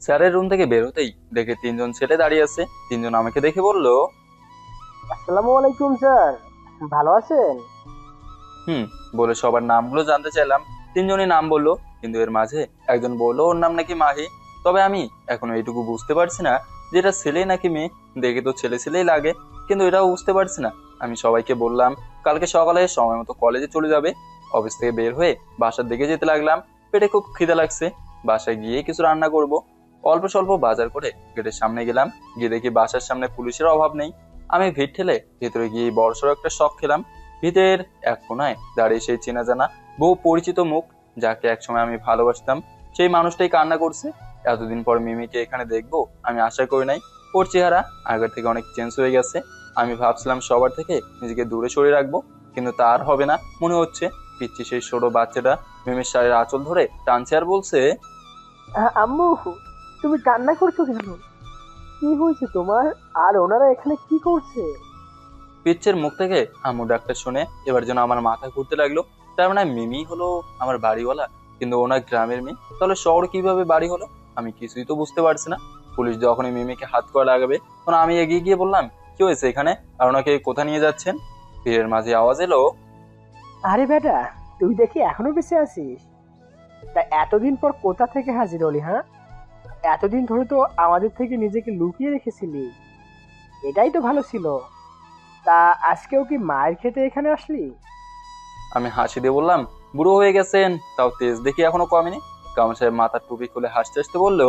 স্যারের রুম থেকে বের হতেই দেখে তিনজন ছেলে দাঁড়িয়ে আছে। তিনজন আমাকে দেখে বলল, আসসালামু আলাইকুম স্যার, ভালো আছেন? হুম। বলে সবার নামগুলো জানতে চাইলাম। তিনজনই নাম বললো, কিন্তু এর মাঝে একজন বললো ওর নাম নাকি মাহি। তবে আমি এখনো এইটুকু বুঝতে পারছি না যে এটা ছেলে নাকি মেয়ে। দেখে তো ছেলে ছেলেই লাগে, কিন্তু এটাও বুঝতে পারছি না। আমি সবাইকে বললাম কালকে সকালে সময় মতো কলেজে চলে যাবে। অফিস থেকে বের হয়ে বাসার দিকে যেতে লাগলাম। পেটে খুব খিদে লাগছে, বাসায় গিয়ে কিছু রান্না করব। অল্প স্বল্প বাজার করে গেটের সামনে গেলাম। গিয়ে দেখি বাসার সামনে পুলিশের অভাব নেই। আমি ভিড় ঠেলে ভেতরে গিয়ে বড়সড় একটা শখ খেলাম। ভিতের এক কোনায় দাঁড়িয়ে সেই চেনা জানা বহু পরিচিত মুখ, যাকে একসময় আমি ভালোবাসতাম, সেই মানুষটাই কান্না করছে। এতদিন পর মিমিকে এখানে দেখবো আমি আশা করি নাই। ওর চেহারা আগের থেকে অনেক চেঞ্জ হয়ে গেছে। আমি ভাবছিলাম সবার থেকে নিজেকে দূরে সরিয়ে রাখবো, কিন্তু তা আর হবে না মনে হচ্ছে। পিচ্ছি সেই ছোট বাচ্চাটা মিমির শাড়ির আঁচল ধরে টানছে আর বলছে, আম্মু, তুমি কান্না করছো কেন? কি হয়েছে তোমার? আর ওনারা এখানে কি করছে? পিচ্ছের মুখ থেকে আম্মু ডাক্তার শুনে এবার যেন আমার মাথা ঘুরতে লাগলো। তার মানে মিমি হলো আমার বাড়িওয়ালা, কিন্তু ওনার গ্রামের মেয়ে। তাহলে শহর কিভাবে বাড়ি হলো? আমি কিছুই তো বুঝতে পারছি না। পুলিশ যখনই মিমিকে হাত করা লাগাবে, তখন আমি এগিয়ে গিয়ে বললাম, কি হয়েছে এখানে, আর ওনাকে কোথা নিয়ে যাচ্ছেন? ভিড়ের মাঝে আওয়াজ এলো, আরে বেটা, তুই দেখি এখনো বেঁচে আছিস। তা এতদিন পর কোথা থেকে হাজির হলি? হ্যাঁ, এতদিন ধরে তো আমাদের থেকে নিজেকে লুকিয়ে রেখেছিলি। এটাই তো ভালো ছিল। তা আজকেও কি মায়ের খেতে এখানে আসলি? আমি হাসি দিয়ে বললাম, বুড়ো হয়ে গেছেন, তাও তেজ দেখি এখনো কমেনি। কামাল সাহেব মাথার টুপি খুলে হাসতে হাসতে বললো,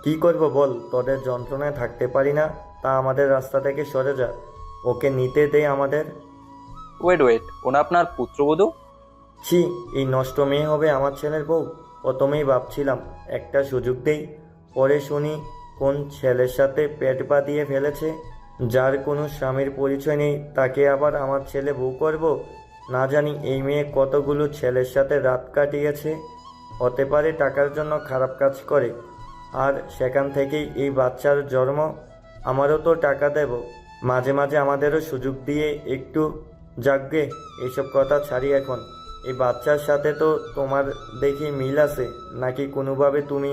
কি করব বল, তোদের যন্ত্রণায় থাকতে পারি না। তা আমাদের রাস্তা থেকে সরে যা, ওকে নিতে দে আমাদের। ওয়েট ওয়েট, ওনা আপনার পুত্রবধূ? ছি, এই নষ্ট মেয়ে হবে আমার ছেলের বউ? প্রথমেই ভাবছিলাম একটা সুযোগ দেই, পরে শুনি কোন ছেলের সাথে পেট বাঁধিয়ে ফেলেছে, যার কোনো স্বামীর পরিচয় নেই, তাকে আবার আমার ছেলে বউ করব। না জানি এই মেয়ে কতগুলো ছেলের সাথে রাত কাটিয়েছে। হতে পারে টাকার জন্য খারাপ কাজ করে, আর সেখান থেকেই এই বাচ্চার জন্ম। আমারও তো টাকা দেব, মাঝে মাঝে আমাদেরও সুযোগ দিয়ে একটু। যাকগে, এইসব কথা ছাড়ি এখন। এই বাচ্চার সাথে তো তোমার দেখি মিল আছে নাকি কোনোভাবে তুমি?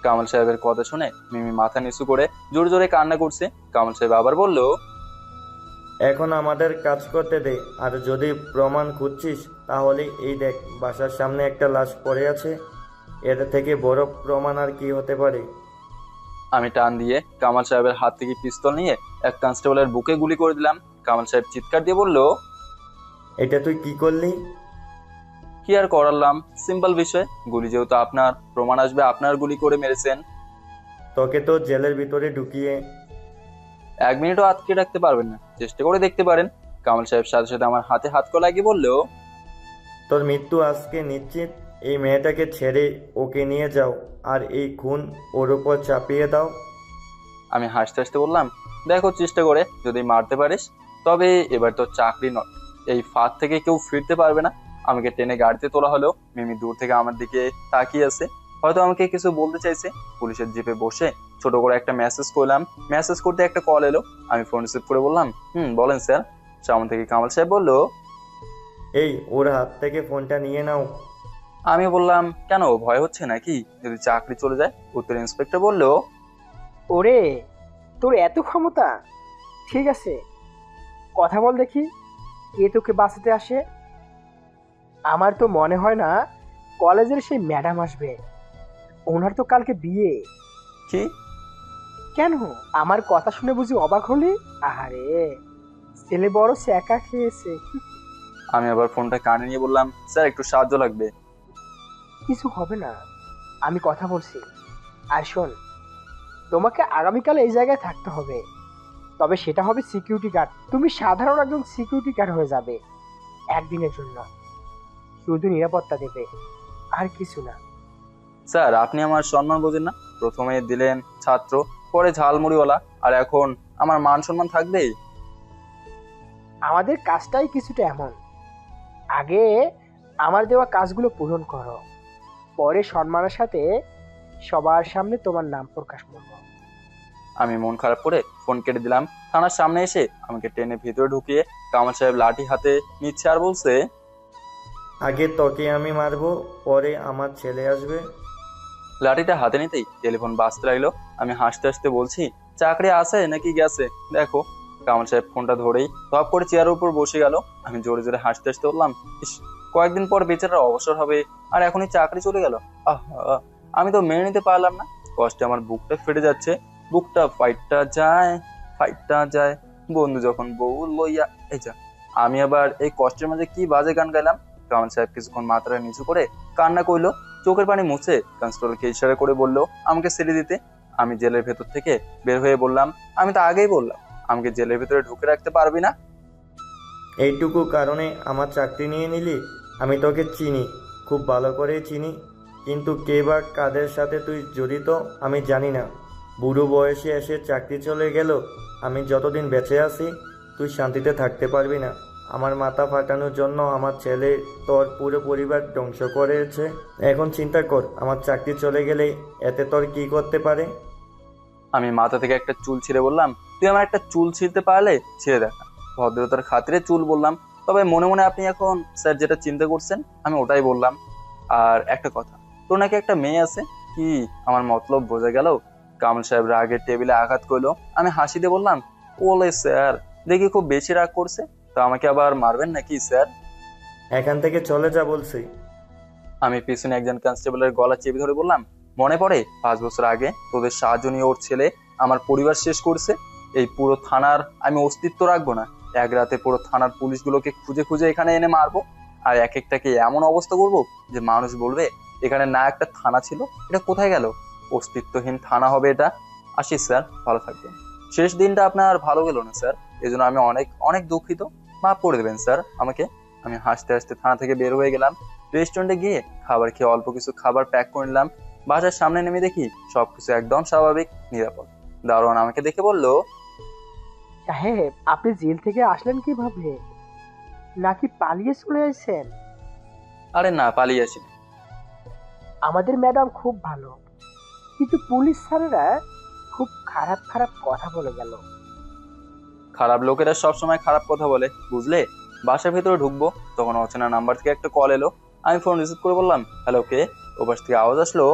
কামাল সাহেবের কথা শুনে মিমি মাথা নিচু করে জোরে জোরে কান্না করছে। কামাল সাহেব আবার বলল, এখন আমাদের কাজ করতে দে, আর যদি প্রমাণ খুঁজছিস তাহলে এই দেখ, বাসার সামনে একটা লাশ পড়ে আছে। এর থেকে বড় প্রমাণ আর কি হতে পারে? আমি টান দিয়ে কামাল সাহেবের হাত থেকে পিস্তল নিয়ে এক কনস্টেবলের বুকে গুলি করে দিলাম। কামাল সাহেব চিৎকার দিয়ে বলল, এটা তুই কি করলি? কি আর করালাম, সিম্পল বিষয়। গুলি যেহেতু আপনার, প্রমাণ আসবে আপনার গুলি করে মেরেছেন। তোকে তো জেলের ভিতরে ঢুকিয়ে। এক মিনিটও আটকে রাখতে পারবেন না, চেষ্টা করে দেখতে পারেন। কামাল সাহেব সাথে সাথে আমার হাতে হাত কলা লাগিয়ে বলল, তোর মৃত্যু আজকে নিশ্চিত। এই মেয়েটাকে ছেড়ে ওকে নিয়ে যাও, আর এই খুন ওর উপর চাপিয়ে দাও। আমি হাসতে হাসতে বললাম, দেখো চেষ্টা করে যদি মারতে পারিস। তবে এবার তো চাকরি নয়, এই ফাঁদ থেকে কেউ ফিরতে পারবে না। আমাকে টেনে গাড়িতে তোলা হলো। মিমি দূর থেকে আমার দিকে তাকিয়ে আছে, হয়তো আমাকে কিছু বলতে চাইছে। পুলিশের জিপে বসে ছোট করে একটা মেসেজ করলাম। মেসেজ করতে একটা কল এলো। আমি ফোন রিসিভ করে বললাম, বলেন স্যার। সামনে থেকে কামাল সাহেব বলল, এই, ওর হাত থেকে ফোনটা নিয়ে নাও। আমি বললাম, কেন, ভয় হচ্ছে নাকি যদি চাকরি চলে যায়? উত্তর ইন্সপেক্টর বলল, ওরে, তোর এত ক্ষমতা! ঠিক আছে, কথা বল দেখি, কে তোকে বাঁচাতে আসে? আমার তো মনে হয় না কলেজের সেই ম্যাডাম আসবে। ওনার তো কালকে বিয়ে। কি? কেন, আমার কথা শুনে বুঝি অবাক হলি? আহারে, ছেলে বড় একা খেয়েছে। আমি আবার ফোনটা কানে নিয়ে বললাম, স্যার একটু সাহায্য লাগবে। কিছু হবে না, আমি কথা বলছি। আর শোন, তোমাকে আগামীকাল এই জায়গায় থাকতে হবে। তবে সেটা হবে সিকিউরিটি গার্ড। তুমি সাধারণ একজন সিকিউরিটি গার্ড হয়ে যাবে একদিনের জন্য। শুধু নিরাপত্তা দেবে, আর কিছু না। স্যার আপনি আমার সম্মান বোঝেন না। প্রথমে দিলেন ছাত্র, পরে ঝালমুড়িওয়ালা, আর এখন আমার মান সম্মান থাকবেই? আমাদের কাজটাই কিছুটা এমন। আগে আমার দেওয়া কাজগুলো পূরণ করো, পরে সম্মানের সাথে সবার সামনে তোমার নাম প্রকাশ করবো। আমি মন খারাপ করে ফোন কেটে দিলাম। থানার সামনে এসে আমাকে টেনে ভিতরে ঢুকিয়ে কামাল সাহেব লাঠি হাতে নিচ্ছে আর বলছে, আগে তোকে আমি মারবো, পরে আমার ছেলে আসবে। লাঠিটা হাতে নিতেই টেলিফোন বাজতে লাগলো। আমি হাসতে হাসতে বলছি, চাকরি আছে নাকি গেছে দেখো। কামাল সাহেব ফোনটা ধরেই ধপ করে চেয়ারের উপর বসে গেল। আমি জোরে জোরে হাসতে হাসতে বললাম, ইস, কয়েকদিন পর বেচারার অবসর হবে আর এখনই চাকরি চলে গেল। আহা, আমি তো মেনে নিতে পারলাম না। কষ্টে আমার বুকটা ফেটে যাচ্ছে। বুকটা ফাইটটা যায়। বন্ধু যখন বউ লইয়া এই যা। আমি আবার এই কষ্টের মাঝে কি বাজে গান গাইলাম। কামাল সাহেব কিছুক্ষণ মাথাটা নিচু করে কান্না করলো। চোখের পানি মুছে কনস্টেবলকে ইশারা করে বললো আমাকে ছেড়ে দিতে। আমি জেলের ভেতর থেকে বের হয়ে বললাম, আমি তো আগেই বললাম আমাকে জেলের ভেতরে ঢুকে রাখতে পারবি না। এইটুকু কারণে আমার চাকরি নিয়ে নিলি? আমি তোকে চিনি, খুব ভালো করেই চিনি, কিন্তু কে বা কাদের সাথে তুই জড়িত আমি জানি না। বুড়ো বয়সে এসে চাকরি চলে গেল। আমি যতদিন বেঁচে আছি তুই শান্তিতে থাকতে পারবি না। আমার মাথা ফাটানোর জন্য আমার ছেলে তোর পুরো পরিবার ধ্বংস করেছে। এখন চিন্তা কর, আমার চাকরি চলে গেলে এতে তোর কি করতে পারে? আমি মাথা থেকে একটা চুল ছিঁড়ে বললাম, তুই আমার একটা চুল ছিঁড়তে পারলে ছিঁড়ে দেখা। ভদ্রতার খাতিরে চুল বললাম, তবে মনে মনে আপনি এখন স্যার যেটা চিন্তা করছেন আমি ওটাই বললাম। আর একটা কথা, তোর নাকি একটা মেয়ে আছে কি? আমার মতলব বোঝা গেল? কামাল সাহেব রাগের টেবিলে আঘাত করলো। আমি হাসি দিয়ে বললাম, ওলে স্যার, দেখি খুব বেশি রাগ করছে, তো আমাকে আবার মারবেন নাকি স্যার? এখান থেকে চলে যা বলছি। আমি পিছনে একজন কনস্টেবলের গলা চেপে ধরে বললাম, মনে পড়ে 5 বছর আগে তোদের সাহায্য নিয়ে ওর ছেলে আমার পরিবার শেষ করছে। এই পুরো থানার আমি অস্তিত্ব রাখবো না। এক রাতে পুরো থানার পুলিশগুলোকে খুঁজে খুঁজে এখানে এনে মারবো। আর এক একটাকে এমন অবস্থা করবো যে মানুষ বলবে এখানে না একটা থানা ছিল, এটা কোথায় গেল? অস্তিত্বহীন থানা হবে এটা। আসি স্যার, ভালো থাকবেন। শেষ দিনটা আপনার ভালো গেল না স্যার, এজন্য আমি অনেক অনেক দুঃখিত। মাফ করে দেবেন স্যার আমাকে। আমি হাসতে হাসতে থানা থেকে বের হয়ে গেলাম। রেস্টুরেন্টে গিয়ে খাবার খেয়ে অল্প কিছু খাবার প্যাক করে নিলাম। বাসার সামনে নেমে দেখি সবকিছু একদম স্বাভাবিক, নিরাপদ। দারোয়ান আমাকে দেখে বলল, সাহেব, আপনি জেল থেকে আসলেন কিভাবে? নাকি পালিয়ে চলে আসছেন? আরে না, পালিয়ে আসিনি। আমাদের ম্যাডাম খুব ভালো, কিন্তু পুলিশ স্যারেরা খুব খারাপ খারাপ কথা বলে গেল। খারাপ লোকেরা সবসময় খারাপ কথা বলে, বুঝলে? বাসার ভেতরে ঢুকবো তখন অচেনা নাম্বার থেকে একটা কল এলো। আমি ফোন রিসিভ করে বললাম, হ্যালো কে? ওপাশ থেকে আওয়াজ আসলো,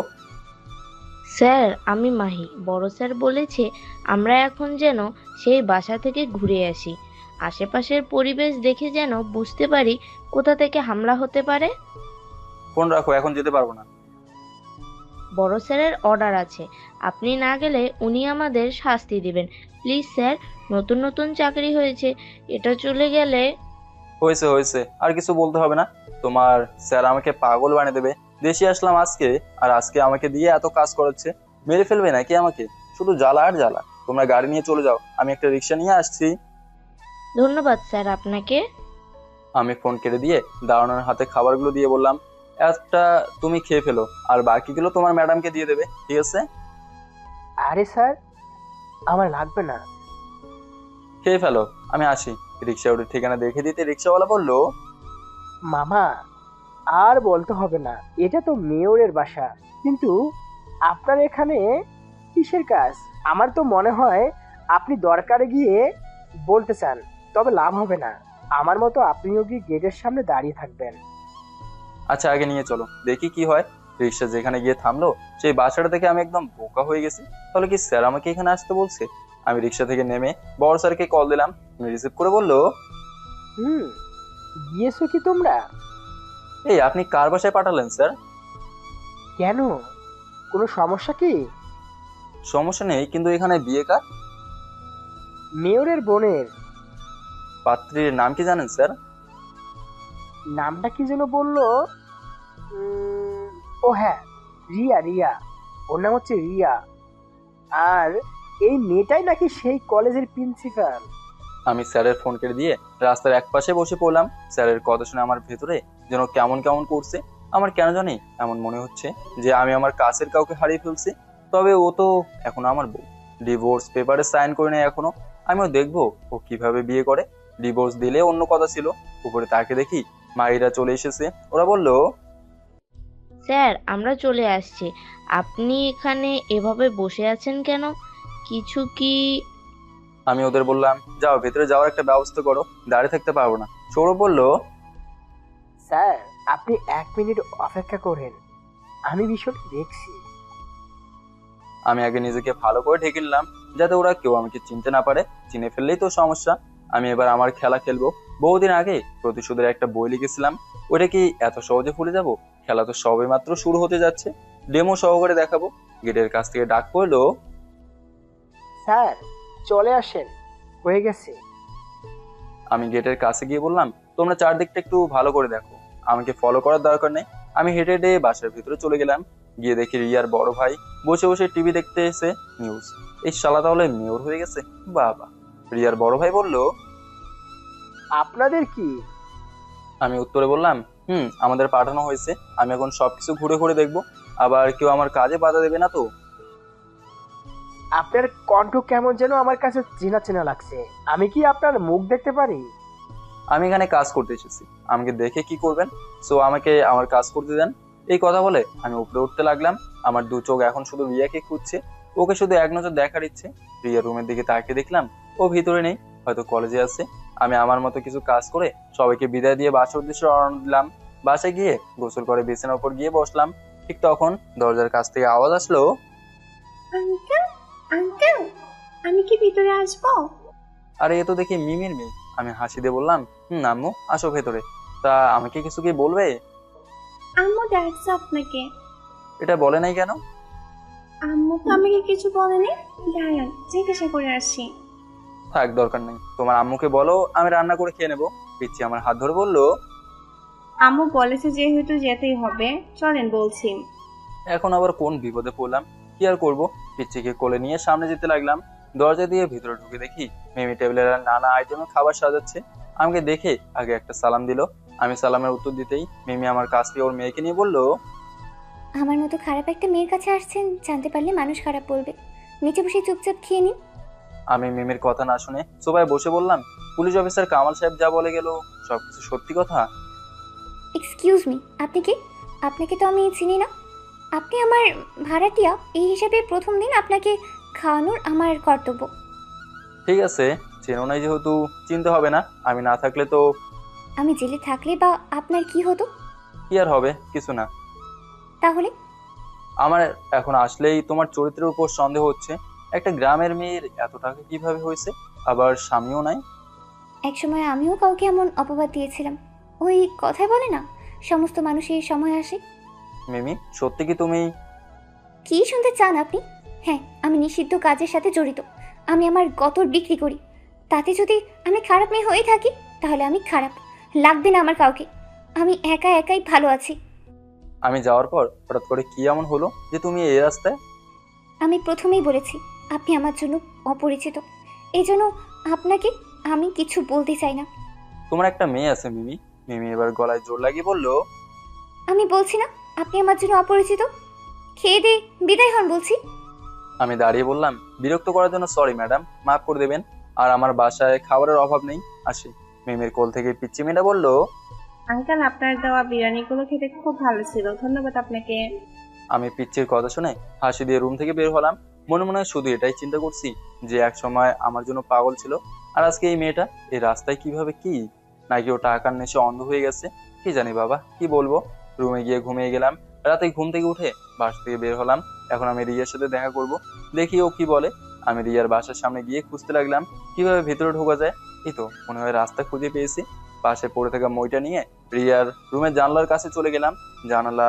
স্যার, আমি মাহি। বড় স্যার বলেছে আমরা এখন যেন সেই বাসা থেকে ঘুরে আসি। আশেপাশের পরিবেশ দেখে যেন বুঝতে পারি কোথা থেকে হামলা হতে পারে। ফোন রাখো, এখন যেতে পারবো না। বড় স্যারের অর্ডার আছে, আপনি না গেলে উনি আমাদের শাস্তি দিবেন। প্লিজ স্যার, নতুন নতুন চাকরি হয়েছে, এটা চলে গেলে। হয়েছে হয়েছে, আর কিছু বলতে হবে না। তোমার স্যার আমাকে পাগল বানিয়ে দেবে। দেশে আসলাম আজকে, আর আজকে আমাকে দিয়ে এত কাজ করাচ্ছে। মেরে ফেলবে নাকি আমাকে? শুধু জ্বালা আর জ্বালা। তোমরা গাড়ি নিয়ে চলে যাও, আমি একটা রিক্সা নিয়ে আসছি। ধন্যবাদ স্যার আপনাকে। আমি ফোন কেটে দিয়ে দারোয়ানের হাতে খাবারগুলো দিয়ে বললাম, একটা তুমি খেয়ে ফেলো, আর বাকিগুলো তোমার ম্যাডামকে দিয়ে দেবে, ঠিক আছে? আরে স্যার, আমার লাগবে না। খেয়ে ফেলো, আমি আসি। রিক্সা উঠে ঠিকানা দেখে দিতে রিক্সাওয়ালা বললো, মামা, আর বলতে হবে না, এটা তো মেয়রের বাসা। কিন্তু আপনার এখানে কিসের কাজ? আমার তো মনে হয় আপনি দরকারে গিয়ে বলতে চান, তবে লাভ হবে না। আমার মতো আপনিও গিয়ে গেটের সামনে দাঁড়িয়ে থাকবেন। আচ্ছা আগে নিয়ে চলো, দেখি কি হয়। রিক্সা যেখানে গিয়ে থামলো সেই বাসাটা থেকে আমি একদম বোকা হয়ে গেছি। তাহলে কি স্যার আমাকে এখানে আসতে বলছে? আমি রিক্সা থেকে নেমে বড় স্যারকে কল দিলাম। রিসিভ করে বললো, গিয়েছো কি তোমরা? এই আপনি কার বাসায় পাঠালেন স্যার? কেন, কোনো সমস্যা কি? সমস্যা নেই, কিন্তু এখানে বিয়ে কার? মেয়রের বোনের। পাত্রীর নাম কি জানেন স্যার? নামটা কি যেন বললো? ও হ্যাঁ, রিয়া রিয়া। ওর নাম হচ্ছে রিয়া। আর এই মেয়েটাই নাকি সেই কলেজের প্রিন্সিপাল। আমি স্যারের ফোন কেটে দিয়ে রাস্তার এক পাশে বসে পড়লাম। স্যারের কথা শুনে আমার ভেতরে যেন কেমন কেমন করছে। আমার কেন জানি এমন মনে হচ্ছে যে আমি আমার কাছের কাউকে হারিয়ে ফেলছি। তবে ও তো এখন আমার বউ। ডিভোর্স পেপারে সাইন করে নেয় এখনো। আমিও দেখবো ও কিভাবে বিয়ে করে। ডিভোর্স দিলে অন্য কথা ছিল, উপরে তাকে দেখি মায়েরা চলে এসেছে। ওরা বলল, স্যার, আমরা চলে আসছি। আপনি এখানে এভাবে বসে আছেন কেন? কিছু কি? আমি ওদের বললাম, যাও ভেতরে যাওয়ার একটা ব্যবস্থা করো, দাঁড়িয়ে থাকতে পারবো না। সৌরভ বলল, স্যার, আপনি 1 মিনিট অপেক্ষা করেন, আমি বিষয়টা দেখছি। আমি আগে নিজেকে ভালো করে ঢেকে নিলাম, যাতে ওরা কেউ আমাকে চিনতে না পারে। চিনে ফেললেই তো সমস্যা। আমি এবার আমার খেলা খেলবো। বহুদিন আগে প্রতিশোধের একটা বই লিখেছিলাম, ওটা কি এত সহজে ভুলে যাব? খেলা তো সবে মাত্র শুরু হতে যাচ্ছে, ডেমো সহকারে দেখাবো। গেটের কাছ থেকে ডাক পড়লো, স্যার চলে আসেন, হয়ে গেছে। আমি গেটের কাছে গিয়ে বললাম, তোমরা চারদিকটা একটু ভালো করে দেখো, আমাকে ফলো করার দরকার নেই। আমি হেঁটে হেঁটে বাসার ভিতরে চলে গেলাম। গিয়ে দেখি রিয়ার বড় ভাই বসে বসে টিভি দেখতে এসে নিউজ। এই শালা তাহলে মেয়র হয়ে গেছে, বাবা। রিয়ার বড় ভাই বলল, আপনাদের কি? আমি উত্তরে বললাম, আমাদের পাঠানো হয়েছে, আমি এখন সবকিছু ঘুরে ঘুরে দেখবো। আবার কেউ আমার কাজে বাধা দেবে না তো? আপনার কণ্ঠ কেমন যেন আমার কাছে চেনা চেনা লাগছে। আমি কি আপনার মুখ দেখতে পারি? আমি এখানে কাজ করতে এসেছি, আমাকে দেখে কি করবেন? সো আমাকে আমার কাজ করতে দেন। এই কথা বলে আমি উপরে উঠতে লাগলাম। আমার দু চোখ এখন শুধু রিয়াকে খুঁজছে, ওকে শুধু এক নজর দেখার ইচ্ছে। রিয়ার রুমের দিকে তাকিয়ে দেখলাম ও ভিতরে নেই, হয়তো কলেজে আছে। আমি আমার মতো কিছু কাজ করে সবাইকে বিদায় দিয়ে বাসার উদ্দেশ্যে রওনা দিলাম। বাসায় গিয়ে গোসল করে বিছানার উপর গিয়ে বসলাম। ঠিক তখন দরজার কাছ থেকে আওয়াজ আসলো, আঙ্কেল, আঙ্কেল, আমি কি ভিতরে আসবো? আরে এ তো দেখি মিমির মেয়ে। আমি হাসি দিয়ে বললাম, আম্মু আসো ভেতরে। তা আমাকে কিছু কি বলবে? আম্মু ডাকছে আপনাকে। এটা বলে নাই কেন? আম্মু তো আমাকে কিছু বলেনি। দাঁড়ান, জিজ্ঞাসা করে আসি। থাক, দরকার নেই। তোমার আম্মুকে বলো আমি রান্না করে খেয়ে নেবো। পিচ্ছি আমার হাত ধরে বলল, আম্মু বলেছে যেহেতু যেতেই হবে, চলেন বলছি। এখন আবার কোন বিপদে পড়লাম, কি আর করবো। পিচ্ছিকে কোলে নিয়ে সামনে যেতে লাগলাম। দরজা দিয়ে ভিতরে ঢুকে দেখি মিমি টেবিলের নানা আইটেমের খাবার সাজাচ্ছে। আমাকে দেখে আগে একটা সালাম দিল। আমি সালামের উত্তর দিতেই মিমি আমার কাছ থেকে ওর মেয়েকে নিয়ে বলল, আমার মতো খারাপ একটা মেয়ের কাছে আসছেন, জানতে পারলে মানুষ খারাপ বলবে। নিচে বসে চুপচাপ খেয়ে নিন। আমি মিমির কথা না শুনে সোফায় বসে বললাম, পুলিশ অফিসার কামাল সাহেব যা বলে গেল সবকিছু সত্যি কথা? এক্সকিউজ মি, আপনি কি? আপনাকে তো আমি চিনি না। আপনি আমার ভাড়াটিয়া, এই হিসাবে প্রথম দিন আপনাকে খাওয়ানোর আমার কর্তব্য। ঠিক আছে, চেনো নাই যেহেতু চিনতে হবে না। আমি না থাকলে তো? আমি জেলে থাকলে বা আপনার কি হতো? কি আর হবে, কিছু না। তাহলে? আমার এখন আসলেই তোমার চরিত্রের উপর সন্দেহ হচ্ছে। একটা গ্রামের মেয়ের এত টাকা কিভাবে হয়েছে, আবার স্বামীও নাই? একসময় আমিও কাউকে এমন অপবাদ দিয়েছিলাম। ওই কথাই বলে না, সমস্ত মানুষের সময় আসে। মিমি, সত্যি কি তুমি? কি শুনতে চান আপনি? হ্যাঁ, আমি নিষিদ্ধ কাজের সাথে জড়িত। আমি আমার গতর বিক্রি করি। তাতে যদি আমি খারাপ মেয়ে হয়ে থাকি, তাহলে আমি খারাপ। লাগবে না আমার কাউকে। আমি একা একাই ভালো আছি। আমি যাওয়ার পর হঠাৎ করে কি এমন হলো যে তুমি এই রাস্তায়? আমি প্রথমেই বলেছি আপনি আমার জন্য অপরিচিত। এই জন্য আপনাকে আমি কিছু বলতে চাই না। তোমার একটা মেয়ে আছে মিমি। মিমি এবার গলায় জোর লাগিয়ে বলল, আমি বলছি না আপনি আমার জন্য অপরিচিত। খেয়ে দিয়ে বিদায় হন বলছি। আমি দাঁড়িয়ে বললাম, বিরক্ত করার জন্য সরি ম্যাডাম, মাফ করে দেবেন। আর আমার বাসায় খাবারের অভাব নেই, আসি। মিমির কোল থেকে পিচ্চি মেয়েটা বলল, আঙ্কেল, আপনার দেওয়া বিরিয়ানিগুলো খেতে খুব ভালো ছিল, ধন্যবাদ আপনাকে। আমি পিচ্চির কথা শুনে হাসি দিয়ে রুম থেকে বের হলাম। মনে মনে শুধু এটাই চিন্তা করছি যে এক সময় আমার জন্য পাগল ছিল, আর আজকে এই মেয়েটা এই রাস্তায় কিভাবে, কি নাকি ও টাকার নেশে অন্ধ হয়ে গেছে, কি জানি বাবা, কি বলবো। রুমে গিয়ে ঘুমিয়ে গেলাম। রাতে ঘুম থেকে উঠে বাসা থেকে বের হলাম। এখন আমি রিয়ার সাথে দেখা করব, দেখি ও কি বলে। আমি রিয়ার বাসার সামনে গিয়ে খুঁজতে লাগলাম কিভাবে ভেতরে ঢোকা যায়। এই তো মনে হয় রাস্তা খুঁজে পেয়েছি। পাশে পড়ে থাকা মইটা নিয়ে রিয়ার রুমের জানলার কাছে চলে গেলাম। জানালা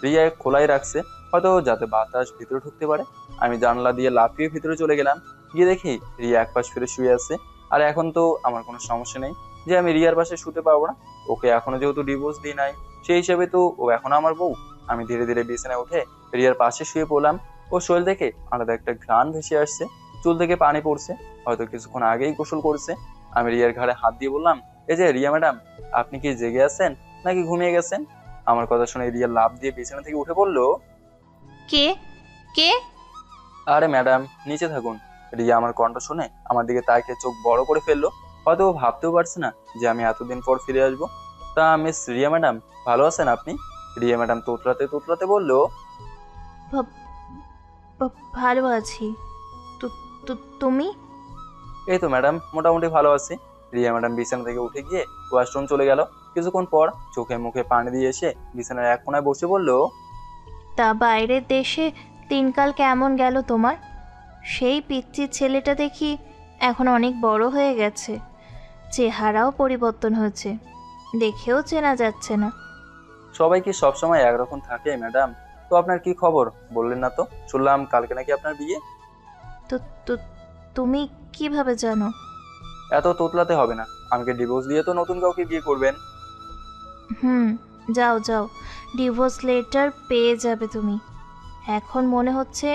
রিয়া খোলাই রাখছে, হয়তো যাতে বাতাস ভিতরে ঢুকতে পারে। আমি জানলা দিয়ে লাফিয়ে ভিতরে চলে গেলাম। গিয়ে দেখি রিয়া এক পাশ ফিরে শুয়ে আছে। আর এখন তো আমার কোনো সমস্যা নেই যে আমি রিয়ার পাশে শুতে পারবো না। ওকে এখনো যেহেতু ডিভোর্স দিই নাই, সেই হিসাবে তো ও এখনো আমার বউ। আমি ধীরে ধীরে বিছানায় উঠে রিয়ার পাশে শুয়ে পড়লাম। ও শরীর থেকে আলাদা একটা ঘ্রাণ ভেসে আসছে, চুল থেকে পানি পড়ছে, হয়তো কিছুক্ষণ আগেই গোসল করছে। আমি রিয়ার ঘাড়ে হাত দিয়ে বললাম, এই যে রিয়া ম্যাডাম, আপনি কি জেগে আছেন নাকি ঘুমিয়ে গেছেন? আমার কথা শুনে রিয়া লাফ দিয়ে বিছানা থেকে উঠে পড়লো। কে কে? আরে ম্যাডাম, নিচে থাকুন। রিয়া আমার কণ্ঠ শুনে আমার দিকে তাকিয়ে চোখ বড় করে ফেললো। হয়তো ও ভাবতেও পারছে না যে আমি এতদিন পর ফিরে আসবো। তা মিস রিয়া ম্যাডাম, ভালো আছেন আপনি? রিয়া ম্যাডাম তোতলাতে তোতলাতে বললো, ভালো আছি। তুমি? এই তো ম্যাডাম, মোটামুটি ভালো আছি। রিয়া ম্যাডাম বিছানা থেকে উঠে গিয়ে ওয়াশরুম চলে গেল। কিছুক্ষণ পর চোখে মুখে পানি দিয়ে এসে বিছানার এক কোনায় বসে বলল, তা বাইরের দেশে দিনকাল কেমন গেল তোমার? সেই পিচ্চি ছেলেটা দেখি এখন অনেক বড় হয়ে গেছে, চেহারাও পরিবর্তন হয়েছে, দেখেও চেনা যাচ্ছে না। সবাই কি সবসময় একরকম থাকে ম্যাডাম? তো আপনার কি খবর বললেন না তো? শুনলাম কালকে নাকি আপনার বিয়ে। তো তো তুমি কিভাবে জানো? এত তোতলাতে হবে না। আমাকে ডিভোর্স দিয়ে তো নতুন কাউকে বিয়ে করবেন। হুম, যাও যাও, ডিভোর্স লেটার পেয়ে যাবে তুমি। এখন মনে হচ্ছে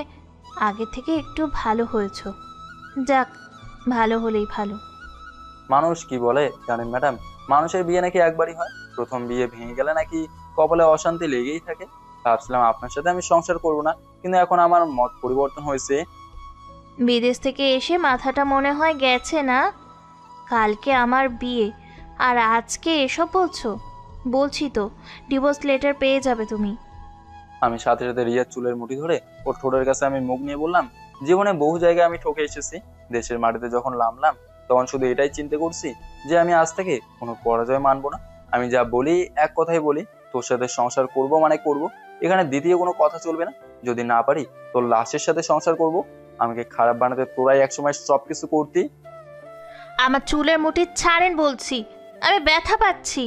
আগে থেকে একটু ভালো হয়েছো। যাক, ভালো হলেই ভালো। মানুষ কি বলে জানেন ম্যাডাম? মানুষের বিয়ে নাকি একবারই হয়। প্রথম বিয়ে ভেঙে গেলে নাকি কপালে অশান্তি লেগেই থাকে। ভাবছিলাম আপনার সাথে আমি সংসার করব না, কিন্তু এখন আমার মত পরিবর্তন হয়েছে। বিদেশ থেকে এসে মাথাটা মনে হয় গেছে না? কালকে আমার বিয়ে আর আজকে এসব বলছো? বলছি তো, ডিভোর্স লেটার পেয়ে যাবে তুমি। আমি সাথে সাথে রিয়ার চুলের মুঠি ধরে ওর ঠোঁটের কাছে আমি মুখ নিয়ে বললাম, জীবনে বহু জায়গায় আমি ঠকে এসেছি। দেশের মাটিতে যখন নামলাম তখন শুধু এটাই চিন্তা করছি যে আমি আজ থেকে কোনো পরাজয় মানবো না। আমি যা বলি এক কথাই বলি, তোর সাথে সংসার করব মানে করব। এখানে দ্বিতীয় কোনো কথা চলবে না। যদি না পারি তোর লাশের সাথে সংসার করব। আমাকে খারাপ বানাতে তোরাই একসময় সবকিছু করতি। আমার চুলের মুঠি ছাড়েন বলছি, আমি ব্যথা পাচ্ছি।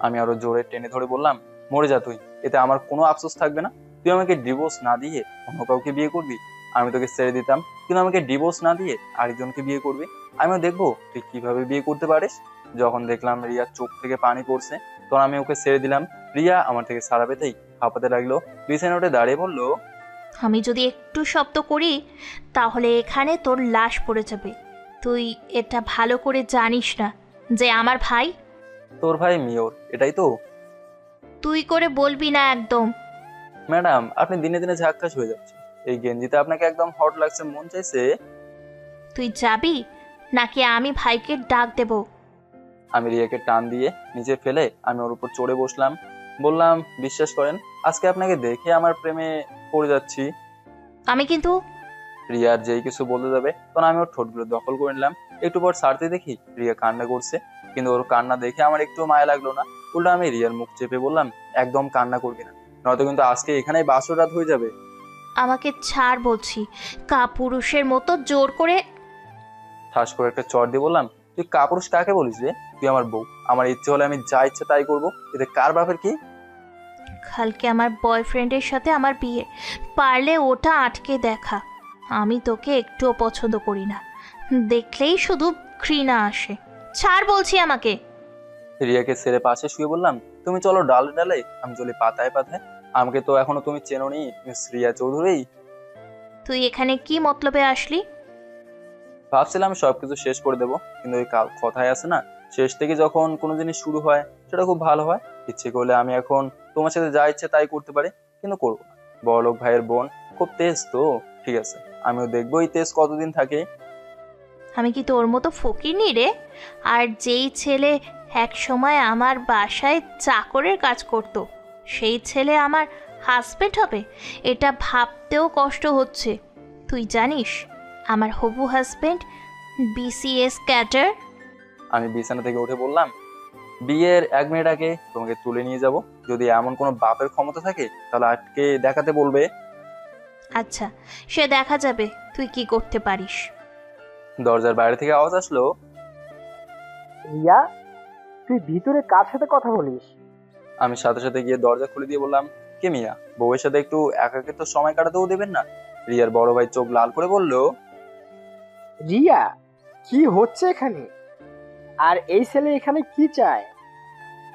আমি আরো জোরে টেনে ধরে বললাম, মরে যা তুই, এতে আমার কোনো আফসোস থাকবে না। তুই আমাকে ডিভোর্স না দিয়ে অন্য কাউকে বিয়ে করবি, আমি তোকে ছেড়ে দিতাম, কিন্তু আমাকে ডিভোর্স না দিয়ে আরেকজনকে বিয়ে করবি। আমিও দেখবো তুই কিভাবে বিয়ে করতে পারিস। যখন দেখলাম রিয়ার চোখ থেকে পানি পড়ছে, তখন আমি ওকে ছেড়ে দিলাম। রিয়া আমার থেকে ছাড়া পেতেই হাঁপাতে লাগলো। বিছানায় উঠে দাঁড়িয়ে বললো, আমি যদি একটু শব্দ করি তাহলে এখানে তোর লাশ পড়ে যাবে। তুই এটা ভালো করে জানিস না যে আমার ভাই? তোর ভাই মিওর, এটাই তো? তুই করে বলবি না একদম। ম্যাডাম আপনি দিনে দিনে ঝাক্কাস হয়ে যাচ্ছে। এই গেঞ্জিতে আপনাকে একদম হট লাগছে, মন চাইছে। তুই যাবি নাকি আমি ভাইকে ডাক দেব? আমি রিয়াকে টান দিয়ে নিচে ফেলে আমি ওর উপর চড়ে বসলাম। বললাম, বিশ্বাস করেন আজকে আপনাকে দেখে আমার প্রেমে পড়ে যাচ্ছি। আমি কিন্তু। রিয়ার যেই কিছু বলতে যাবে তখন আমি ওর ঠোঁটগুলো দখল করে নিলাম। একটু পর ছাড়তে দেখি রিয়া কান্না করছে, কিন্তু ওর কান্না দেখে আমার একটু মায়া লাগলো না। উল্টো আমি রিয়ার মুখ চেপে বললাম, একদম কান্না করবি না, নয়তো কিন্তু আজকে এখানেই বাসর রাত হয়ে যাবে। আমাকে ছাড় বলছি, কাপুরুষের মতো জোর করে। ঠাস করে একটা চড় দিয়ে বললাম, তুই কাপুরুষ কাকে বলিস রে? তুই আমার বউ, আমার ইচ্ছে হলে আমি যা ইচ্ছে তাই করবো, এতে কার বাপের কি? কালকে আমার বয়ফ্রেন্ডের সাথে আমার বিয়ে, পারলে ওটা আটকে দেখা। আমি তোকে একটুও পছন্দ করি না, দেখলেই শুধু ঘৃণা আসে। ছাড় বলছি আমাকে। রিয়াকে ছেড়ে পাশে শুয়ে বললাম, তুমি চলো ডালে ডালে, আমি চলি পাতায় পাতায়। আমাকে তো এখনো তুমি চেনোনি মিস রিয়া চৌধুরী। তুই এখানে কি মতলবে আসলি? ভাবছিলাম সবকিছু শেষ করে দেবো, কিন্তু ওই কথায় আছে না, শেষ থেকে যখন কোনো জিনিস শুরু হয় সেটা খুব ভালো হয়। ইচ্ছে করলে আমি এখন তোমার সাথে যা ইচ্ছে তাই করতে পারি, কিন্তু করবো না। বড়লোক ভাইয়ের বোন, খুব তেজ তো, ঠিক আছে, আমিও দেখবো এই তেজ কতদিন থাকে। আমি কি তোর মতো ফকিরনি রে? আর যেই ছেলে এক সময় আমার বাসায় চাকরের কাজ করত, সেই ছেলে আমার হাজবেন্ড হবে, এটা ভাবতেও কষ্ট হচ্ছে। তুই জানিস আমার হবু হাজবেন্ড বিসিএস ক্যাডার। আমি বিছানা থেকে উঠে বললাম, বিয়ের 1 মিনিট আগে তোমাকে তুলে নিয়ে যাব। যদি এমন কোনো বাপের ক্ষমতা থাকে তাহলে আটকে দেখাতে বলবে। আচ্ছা, সে দেখা যাবে তুই কি করতে পারিস। দরজার বাইরে থেকে আওয়াজ আসলো, রিয়া, তুই ভিতরে কার সাথে কথা বলিস? আমি সাথে সাথে গিয়ে দরজা খুলে দিয়ে বললাম, কে মিয়া? বউয়ের সাথে একটু একাকিত্ব সময় কাটাতেও দেবেন না? রিয়ার বড় ভাই চোখ লাল করে বলল, রিয়া, কি হচ্ছে এখানে? আর এই ছেলে এখানে কি চায়?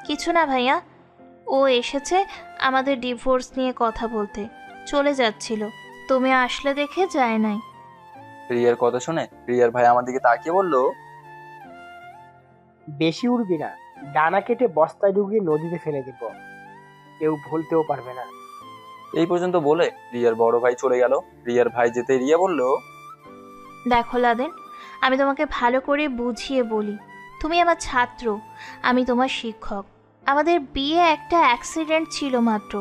কিছু না ভাইয়া, ও এসেছে আমাদের ডিভোর্স নিয়ে কথা বলতে, চলে যাচ্ছিল, তুমি আসলে দেখে যায় নাই। রিয়ার কথা শুনে রিয়ার ভাই আমার দিকে তাকিয়ে বলল, বেশি উড়বি না, ডানা কেটে বস্তায় ঢুকিয়ে নদীতে ফেলে দিব, কেউ ভুলতেও পারবে না। এই পর্যন্ত বলে রিয়ার বড় ভাই চলে গেল। রিয়ার ভাই যেতে রিয়া বলল, দেখো লাদেন, আমি তোমাকে ভালো করে বুঝিয়ে বলি, তুমি আমার ছাত্র, আমি তোমার শিক্ষক। আমাদের বিয়ে একটা অ্যাক্সিডেন্ট ছিল মাত্র।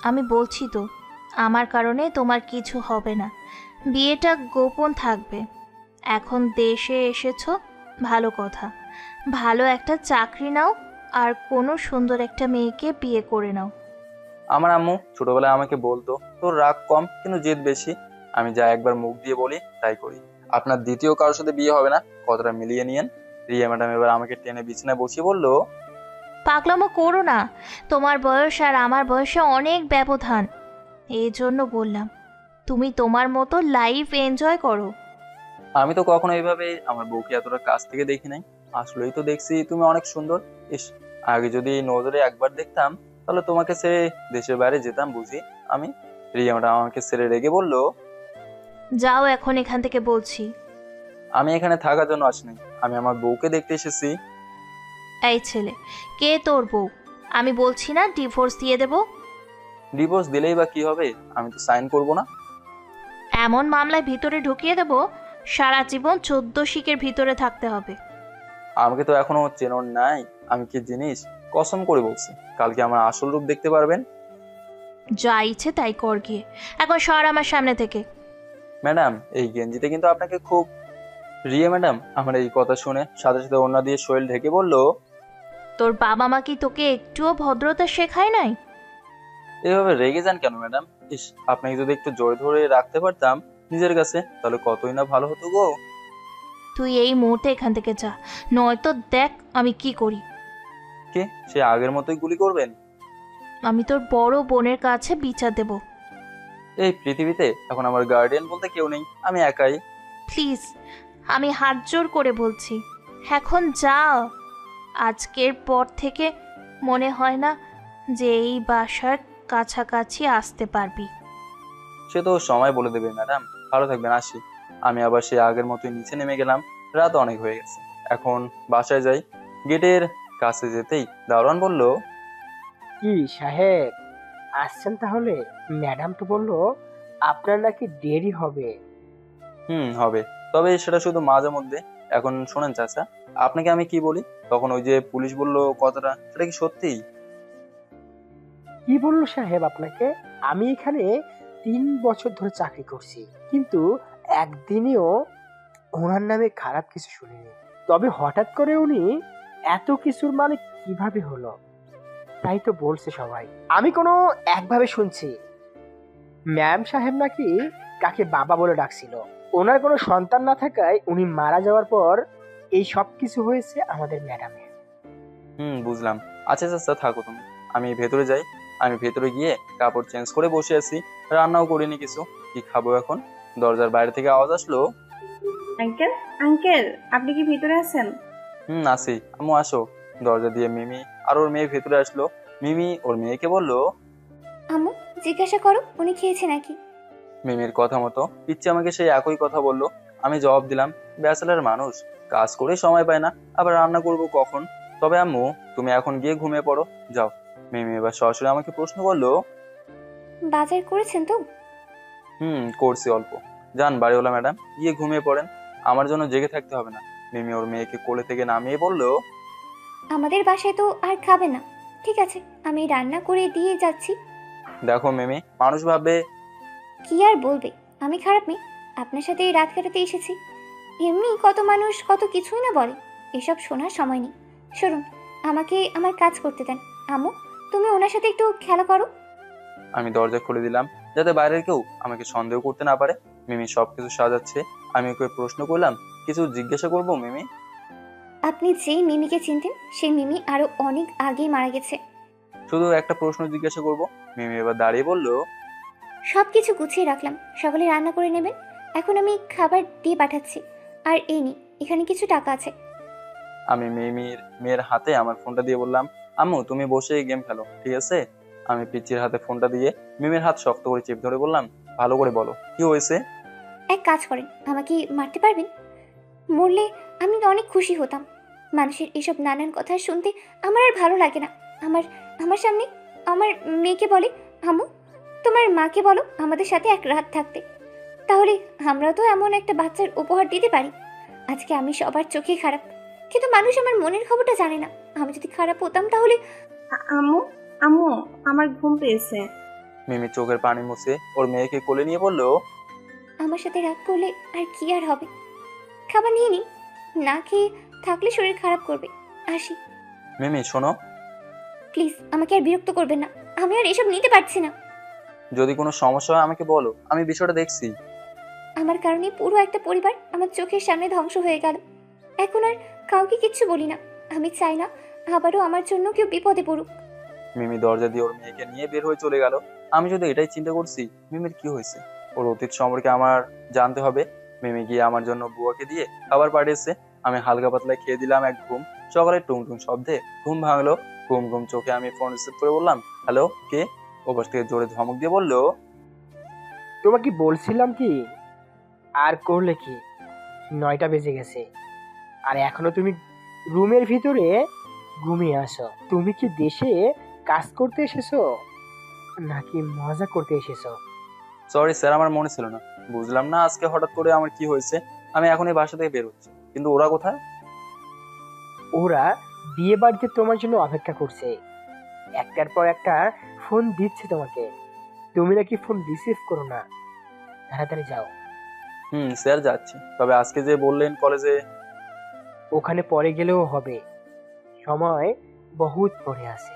আমি বলছি তো, আমার কারণে তোমার কিছু হবে না, বিয়েটা গোপন থাকবে। এখন দেশে এসেছো, ভালো কথা, ভালো একটা চাকরি নাও আর কোনো সুন্দর একটা মেয়েকে বিয়ে করে নাও। আমার আম্মু ছোটবেলায় আমাকে বলতো তোর রাগ কম কিন্তু জেদ বেশি। আমি যা একবার মুখ দিয়ে বলি তাই করি। আপনার দ্বিতীয় কারোর সাথে বিয়ে হবে না, কথাটা মিলিয়ে নিয়েন। রিয়া ম্যাডাম এবার আমাকে টেনে বিছানায় বসিয়ে বলল, পাগলামো করো না, তোমার বয়স আর আমার বয়সে অনেক ব্যবধান, এই জন্য বললাম তুমি তোমার মতো লাইফ এনজয় করো। আমি তো কখনো এইভাবে আমার বউকে এতটা কাছ থেকে দেখি নাই। আসলেই তো দেখছি তুমি অনেক সুন্দর। ইস, আগে যদি এই নজরে একবার দেখতাম তাহলে তোমাকে ছেড়ে দেশের বাইরে যেতাম বুঝি আমি। রিয়া ম্যাডাম আমাকে ছেড়ে রেগে বলল, যাও এখন এখান থেকে বলছি। আমি এখানে থাকার জন্য আসিনি, আমি আমার বউকে দেখতে এসেছি। এই ছেলে, কে তোর বউ? আমি বলছি না ডিভোর্স দিয়ে দেব। ডিভোর্স দিলেই বা কি হবে, আমি তো সাইন করব না। এমন মামলায় ভিতরে ঢুকিয়ে দেব, সারা জীবন 14 শিকের ভিতরে থাকতে হবে। আমাকে তো এখনো চেনন নাই, আমি কি জিনিস কসম করে বলছি কালকে আমার আসল রূপ দেখতে পারবেন। যা ইচ্ছে তাই কর গিয়ে, এখন সর আমার সামনে থেকে। ম্যাডাম এই গেঞ্জিতে কিন্তু আপনাকে খুব। রিয়া ম্যাডাম আমার এই কথা শুনে সাথে সাথে ওড়না দিয়ে শরীর ঢেকে বলল, তোর বাবা মা কি তোকে একটুও ভদ্রতা শেখায় নাই? এভাবে রেগে যান কেন ম্যাডাম? ইস, আপনাকে যদি একটু জোরে ধরে রাখতে পারতাম নিজের কাছে তাহলে কতই না ভালো হতো গো। তুই এই মুহূর্তে এখান থেকে যা, নয়তো দেখ আমি কি করি। কে সে আগের মতোই গুলি করবেন? আমি তোর বড় বোনের কাছে বিচার দেব। এই পৃথিবীতে এখন আমার গার্ডিয়ান বলতে কেউ নেই, আমি একাই। প্লিজ, আমি হাত জোর করে বলছি, এখন যা। আজকের পর থেকে মনে হয় না যে এই বাসার কাছাকাছি আসতে পারবি। সে তো সময় বলে দেবে ম্যাডাম, ভালো থাকবেন, আসি। আমি আবার সে আগের মতোই নিচে নেমে গেলাম। রাত অনেক হয়ে গেছে, এখন বাসায় যাই। গেটের কাছে যেতেই দারোয়ান বলল, কি সাহেব, আসছেন তাহলে? ম্যাডাম তো বললো আপনার নাকি দেরি হবে। হবে, তবে সেটা শুধু মাঝে মধ্যে। এখন শোনেন চাচা, আপনাকে আমি কি বলি, তখন ওই যে পুলিশ বললো কথাটা, সেটা কি সত্যি? কি বললো সাহেব আপনাকে? আমি এখানে 3 বছর ধরে চাকরি করছি, কিন্তু একদিনেও ওনার নামে খারাপ কিছু শুনিনি। তবে হঠাৎ করে উনি এত কিছুর মানে কিভাবে হলো, তাই তো বলছে সবাই। আমি কোনো একভাবে শুনছি ম্যাম সাহেব নাকি কাকে বাবা বলে ডাকছিল। ওনার কোনো সন্তান না থাকায় উনি মারা যাওয়ার পর এই সব কিছু হয়েছে আমাদের ম্যাডামের। বুঝলাম। আচ্ছা চাচা থাকো তুমি, আমি ভেতরে যাই। আমি ভেতরে গিয়ে কাপড় চেঞ্জ করে বসে আছি, রান্নাও করিনি কিছু। কি খাবো এখন? দরজার বাইরে থেকে আওয়াজ আসলো, আঙ্কেল, আঙ্কেল, আপনি কি ভিতরে আছেন? আসি। আম্মু আসো। দরজা দিয়ে মিমি আর ওর মেয়ে ভেতরে আসলো। মিমি ওর মেয়েকে বলল, আম্মু, জিজ্ঞাসা করো উনি খেয়েছে নাকি। মিমির কথা মতো পিচ্ছি আমাকে সেই একই কথা বললো। আমি জবাব দিলাম, ব্যাচেলার মানুষ, কাজ করে সময় পায় না, আবার রান্না করবো কখন। তবে আম্মু তুমি এখন গিয়ে ঘুমিয়ে পড়ো, যাও। মিমি এবার সরাসরি আমাকে প্রশ্ন করলো, বাজার করেছেন তো? করছি অল্প। যান বাড়িওয়ালা ম্যাডাম, গিয়ে ঘুমিয়ে পড়েন, আমার জন্য জেগে থাকতে হবে না। মিমি ওর মেয়েকে কোলে থেকে নামিয়ে বলল, আমাদের বাসায় তো আর খাবে না। ঠিক আছে, আমি রান্না করে দিয়ে যাচ্ছি। দেখো মিমি, মানুষ ভাববে। কি আর বলবে, আমি খারাপ মেয়ে, আপনার সাথে এই রাত কাটাতে এসেছি। এমনি কত মানুষ কত কিছুই না বলে, এসব শোনার সময় নেই। শুনুন, আমাকে আমার কাজ করতে দেন। আম্মু, তুমি ওনার সাথে একটু খেলা করো। আমি দরজা খুলে দিলাম যাতে বাইরের কেউ আমাকে সন্দেহ করতে না পারে। মিমি সবকিছু সাজাচ্ছে, আমি ওকে প্রশ্ন করলাম, কিছু জিজ্ঞাসা করবো মিমি? আপনি যেই মিমিকে চিনতেন সেই মিমি আরো অনেক আগেই মারা গেছে। শুধু একটা প্রশ্ন জিজ্ঞাসা করবো। মিমি এবার দাঁড়িয়ে বলল, সব কিছু গুছিয়ে রাখলাম, সকালে রান্না করে নেবেন। এখন আমি খাবার দিয়ে পাঠাচ্ছি। আর এই নি, এখানে কিছু টাকা আছে। আমি মিমির মেয়ের হাতে আমার ফোনটা দিয়ে বললাম, আম্মু তুমি বসে গেম খেলো, ঠিক আছে? আমি পিচ্চির হাতে ফোনটা দিয়ে মিমির হাত শক্ত করে চেপে ধরে বললাম, ভালো করে বলো কি হয়েছে। এক কাজ করেন, আমাকে মারতে পারবেন? মরলে আমি অনেক খুশি হতাম। মানুষের এসব নানান কথা শুনতে আমার আর ভালো লাগে না। আমার আমার সামনে আমার মেয়েকে বলে, আম্মু তোমার মাকে বলো আমাদের সাথে এক রাত থাকতে, তাহলে আমরা তো এমন একটা বাচ্চার উপহার দিতে পারি। আজকে আমি সবার চোখে খারাপ, কিন্তু মানুষ আমার মনের খবরটা জানে না। আমি যদি খারাপ হতাম তাহলে। আম্মু, আম্মু, আমার ঘুম পেয়েছে। মিমি চোখের পানি মুছে ওর মেয়েকে কোলে নিয়ে বলল, আমার সাথে রাগ করলে আর কি আর হবে। খাবার নিয়ে নিন, না খেয়ে থাকলে শরীর খারাপ করবে। আসি। মিমি শোনো। প্লিজ আমাকে আর বিরক্ত করবেন না। আমি আর এসব নিতে পারছি না। যদি কোনো সমস্যা হয় আমাকে বলো, আমি বিষয়টা দেখছি। আমার কারণে পুরো একটা পরিবার আমার চোখের সামনে ধ্বংস হয়ে গেল। এখন আর কাউকে কিচ্ছু বলি না। আমি চাই না আবারও আমার জন্য কেউ বিপদে পড়ুক। মিমি দরজা দিয়ে ওর মেয়েকে নিয়ে বের হয়ে চলে গেল। আমি শুধু এটাই চিন্তা করছি, মিমির কি হয়েছে, ওর অতীত সম্পর্কে আমার জানতে হবে। মিমি গিয়ে আমার জন্য বুয়াকে দিয়ে খাবার পাঠিয়েছে। আমি হালকা পাতলা খেয়ে দিলাম এক ঘুম। সকালে টুং টুং শব্দে ঘুম ভাঙলো। ঘুম ঘুম চোখে আমি ফোন রিসিভ করে বললাম, হ্যালো, কে? ওপাশ থেকে জোরে ধমক দিয়ে বললো, তোমাকে বলছিলাম কি, আর করলে কি, 9টা বেজে গেছে আর এখনো তুমি রুমের ভিতরে ঘুমিয়ে আসো। তুমি কি দেশে কাজ করতে এসেছো নাকি মজা করতে এসেছো? সরি স্যার, আমার মনে ছিল না। বুঝলাম না আজকে হঠাৎ করে আমার কি হয়েছে। আমি এখন এই বাসা থেকে বের হচ্ছি, কিন্তু ওরা কোথায়? ওরা বিয়ে বাড়িতে তোমার জন্য অপেক্ষা করছে, একটার পর একটা ফোন দিচ্ছে তোমাকে। তুমি নাকি ফোন রিসিভ করো না। তাড়াতাড়ি যাও। স্যার যাচ্ছি, তবে আজকে যে বললেন কলেজে। ওখানে পরে গেলেও হবে, সময় বহুত পরে আছে।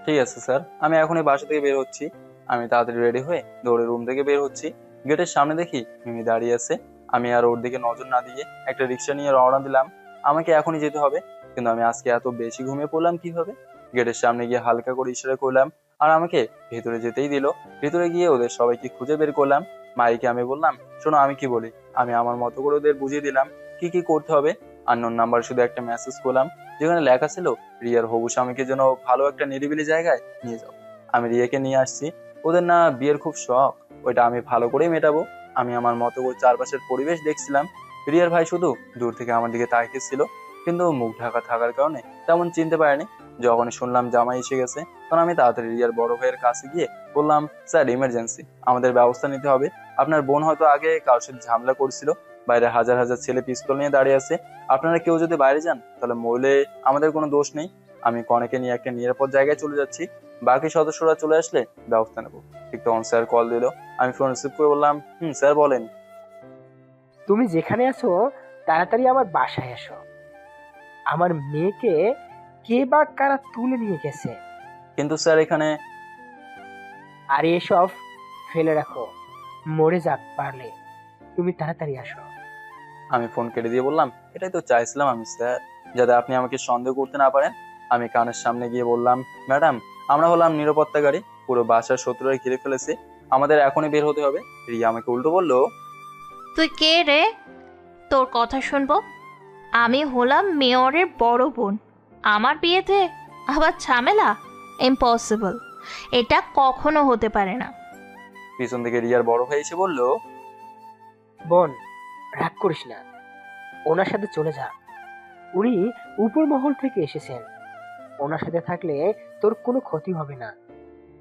ঠিক আছে স্যার, আমি এখন এই বাসা থেকে বের হচ্ছি। আমি তাড়াতাড়ি রেডি হয়ে দৌড়ে রুম থেকে বের হচ্ছি। গেটের সামনে দেখি মিমি দাঁড়িয়ে আছে। আমি আর ওর দিকে নজর না দিয়ে একটা রিক্সা নিয়ে রওনা দিলাম। আমাকে এখনই যেতে হবে, কিন্তু আমি আজকে এত বেশি ঘুমিয়ে পড়লাম কিভাবে? গেটের সামনে গিয়ে হালকা করে ইশারা করলাম আর আমাকে ভেতরে যেতেই দিল। ভেতরে গিয়ে ওদের সবাইকে খুঁজে বের করলাম। মাইকে আমি বললাম, শোনো আমি কি বলি। আমি আমার মতো করে ওদের বুঝিয়ে দিলাম কি কি করতে হবে। আননোন নাম্বার শুধু একটা মেসেজ করলাম, যেখানে লেখা ছিল রিয়ার হবু স্বামীকে যেন ভালো একটা নিরিবিলি জায়গায় নিয়ে যাও। আমি রিয়াকে নিয়ে আসছি। ওদের না বিয়ের খুব শখ, ওইটা আমি ভালো করেই মেটাবো। আমি আমার মতো করে চারপাশের পরিবেশ দেখছিলাম। রিয়ার ভাই শুধু দূর থেকে আমার দিকে তাকিয়েছিল, কিন্তু মুখ ঢাকা থাকার কারণে তেমন চিনতে পারেনি। যখনই শুনলাম জামাই এসে গেছে, তখন আমি তাড়াতাড়ি রিয়ার বড় ভাইয়ের কাছে গিয়ে বললাম, স্যার ইমার্জেন্সি, আমাদের ব্যবস্থা নিতে হবে। আপনার বোন হয়তো আগে কারোর সাথে ঝামেলা করছিল, বাইরে হাজার হাজার ছেলে পিস্তল নিয়ে দাঁড়িয়ে আছে। আপনারা কেউ যদি বাইরে যান তাহলে মরলে আমাদের কোনো দোষ নেই। আমি কনেকে নিয়ে একটা নিরাপদ জায়গায় চলে যাচ্ছি, বাকি সদস্যরা চলে আসলে ব্যবস্থা নেবো। ঠিক তখন স্যার কল দিল। আমি ফোন রিসিভ করে বললাম, স্যার বলেন। তুমি যেখানে আছো তাড়াতাড়ি আমার বাসায় এসো। আমার মেয়েকে কে বা কারা তুলে নিয়ে গেছে। কিন্তু স্যার এখানে। আর এসব ফেলে রাখো, মরে যাক পারলে। তুমি তাড়াতাড়ি আসো। আমি ফোন কেটে দিয়ে বললাম, এটাই তো চাইছিলাম আমি স্যার, যাতে আপনি আমাকে সন্দেহ করতে না পারেন। আমি কানের সামনে গিয়ে বললাম, ম্যাডাম, আমরা হলাম নিরাপত্তাকারী, পুরো বাসার শত্রুরা ঘিরে ফেলেছে, আমাদের এখনই বের হতে হবে। রিয়া আমাকে উল্টো বললো, তুই কে রে? তোর কথা শুনবো? আমি হলাম মেয়রের বড় বোন। আমার বিয়েতে আবার ঝামেলা? ইম্পসিবল, এটা কখনো হতে পারে না। পিছন থেকে রিয়ার বড় ভাই এসে বলল, বোন, রাগ করিস না, ওনার সাথে চলে যা। উনি উপর মহল থেকে এসেছেন, ওনার সাথে থাকলে তোর কোনো ক্ষতি হবে না।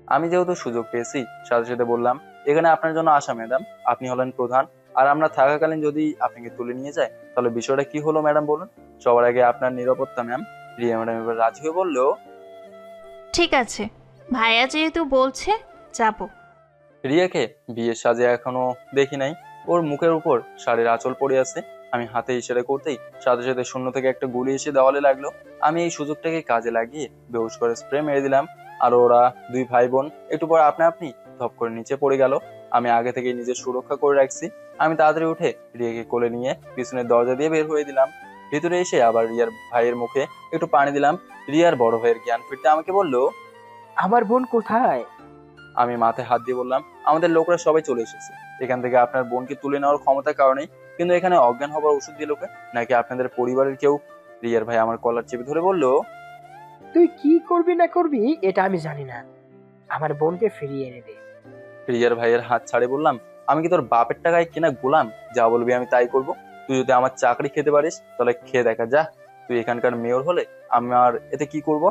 আমি যেহেতু সুযোগ পেয়েছি সাথে সাথে বললাম, এখানে আপনার জন্য আসা ম্যাডাম, আপনি হলেন প্রধান, আর আমরা থাকাকালীন যদি আপনাকে তুলে নিয়ে যায় তাহলে বিষয়টা কি হলো ম্যাডাম বলুন? সবার আগে আপনার নিরাপত্তা ম্যাম। রিয়া ম্যাডাম এবার রাজি হয়ে বললো, ঠিক আছে, ভাইয়া যেহেতু বলছে যাবো। রিয়াকে বিয়ের সাজে এখনো দেখি নাই। ওর মুখের উপর শাড়ির আঁচল পড়ে আছে। আমি হাতে ইশারা করতেই সাথে সাথে শূন্য থেকে একটা গুলি এসে দেওয়ালে লাগলো। আমি এই সুযোগটাকে কাজে লাগিয়ে বেহুশ করে স্প্রে মেরে দিলাম। আর ওরা দুই ভাই বোন একটু পর আপনা আপনি ধপ করে নিচে পড়ে গেল। আমি আগে থেকে নিজের সুরক্ষা করে রাখছি। আমি তাড়াতাড়ি উঠে রিয়াকে কোলে নিয়ে পিছনের দরজা দিয়ে বের হয়ে দিলাম। ভিতরে এসে আবার রিয়ার ভাইয়ের মুখে একটু পানি দিলাম। রিয়ার বড় ভাইয়ের জ্ঞান ফিরতে আমাকে বললো, আমার বোন কোথায়? আমি মাথায় হাত দিয়ে বললাম, আমাদের লোকরা সবাই চলে এসেছে। এখান থেকে আপনার বোনকে তুলে নেওয়ার ক্ষমতার কারণে, কিন্তু এখানে অজ্ঞান হবার ওষুধ দিয়ে লোকে, নাকি আপনাদের পরিবারের কেউ? রিয়ার ভাই আমার কলার চেপে ধরে বলল, তুই কি করবি না করবি এটা আমি জানি না, আমার বোনকে ফিরিয়ে এনে দে। রিয়ার ভাইয়ের হাত ছাড়ে বললাম, আমি কি তোর বাপের টাকায় কেনা গোলাম? যা বলবি আমি তাই করব। তুই যদি আমার চাকরি খেতে পারিস তাহলে খেয়ে দেখা যা। তুই এখানকার মেয়র হলে আমার এতে কি করব?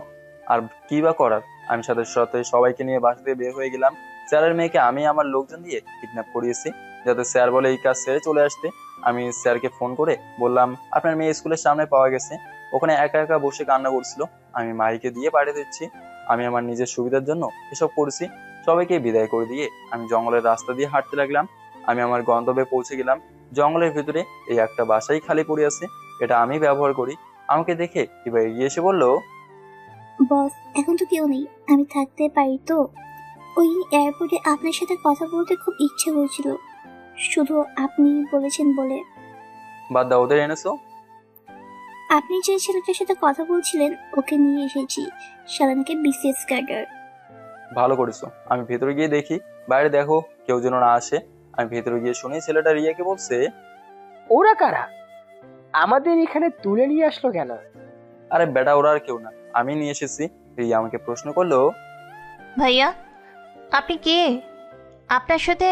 আর কি বা করার? আমি সাথে সাথে সবাইকে নিয়ে বাসা থেকে বের হয়ে গেলাম। স্যারের মেয়েকে আমি আমার লোকজন দিয়ে কিডন্যাপ করিয়েছি, যাতে স্যার বলে এই কাজ ছেড়ে চলে আসতে। আমি স্যারকে ফোন করে বললাম, আপনার মেয়ে স্কুলের সামনে পাওয়া গেছে, ওখানে একা একা বসে কান্না করছিল, আমি মাইকে দিয়ে পাঠিয়ে দিচ্ছি। আমি আমার নিজের সুবিধার জন্য এসব করেছি। সবাইকে বিদায় করে দিয়ে আমি জঙ্গলের রাস্তা দিয়ে হাঁটতে লাগলাম। আমি আমার গন্তব্যে পৌঁছে গেলাম। জঙ্গলের ভিতরে এই একটা বাসাই খালি পড়ে আছে, এটা আমি ব্যবহার করি। আমাকে দেখে এবার এগিয়ে এসে বলল, বস, এখন তো কেউ নেই, আমি থাকতে পারি তো? ওই এয়ারপোর্টে আপনার সাথে কথা বলতে খুব ইচ্ছে হয়েছিল, শুধু আপনি বলেছেন বলে। বাদ দাও, ওদের এনেছো? আপনি যে ছেলেটার সাথে কথা বলছিলেন ওকে নিয়ে এসেছি, শালানাকে বিসিএস ক্যাডার। ভালো করেছো। আমি ভেতরে গিয়ে দেখি, বাইরে দেখো কেউ যেন না আসে। আমি ভেতরে গিয়ে শুনি ছেলেটা রিয়াকে বলছে, ওরা কারা? আমাদের এখানে তুলে নিয়ে আসলো কেন? আরে বেটা, ওরা আর কেউ না, আমি নিয়ে এসেছি। রিয়া আমাকে প্রশ্ন করলো, ভাইয়া, আপনি কে? আপনার সাথে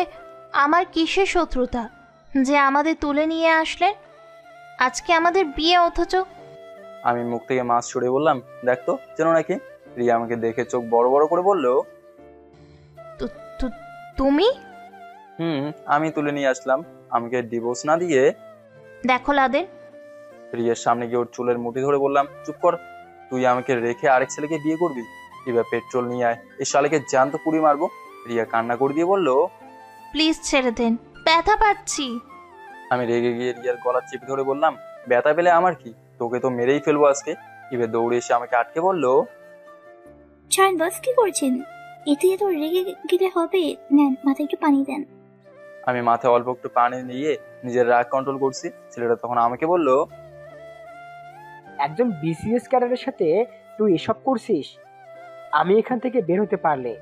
আমার কিসের শত্রুতা যে আমাদের তুলে নিয়ে আসলেন? আজকে আমাদের বিয়ে, অথচ আমি মুখ থেকে মাছ ছুড়ে বললাম, দেখতো যেন নাকি। রিয়া আমাকে দেখে চোখ বড় বড় করে বলল, তুমি? আমি তুলে নিয়ে আসলাম। আমাকে ডিভোর্স না দিয়ে। দেখো লাদেন, রিয়ার সামনে গিয়ে ওর চুলের মুঠি ধরে বললাম, চুপ কর। তুই আমাকে রেখে আরেক ছেলেকে বিয়ে করবি? এবার পেট্রোল নিয়ে আয়, এই শালেকে জ্যান্ত পুড়ি মারবো। রিয়া কান্না করে দিয়ে বলল, প্লিজ ছেড়ে দেন, ব্যথা পাচ্ছি। আমি রেগে গিয়ে রিয়ার গলা চেপে ধরে বললাম, ব্যথা পেলে আমার কি, তোকে তো মেরেই ফেলবো আজকে। এবার দৌড়ে এসে আমাকে আটকে বলল, ছাড়েন বস, কি করছেন? এতে এত রেগে গেলে হবে? নেন, মাথায় একটু পানি দেন। আমি মাথায় অল্প একটু পানি নিয়ে নিজের রাগ কন্ট্রোল করছি। ছেলেটা তখন আমাকে বলল, একজন বিসিএস ক্যাডারের সাথে তুই এসব করছিস? আমি এখান থেকে বের হতে পারলে।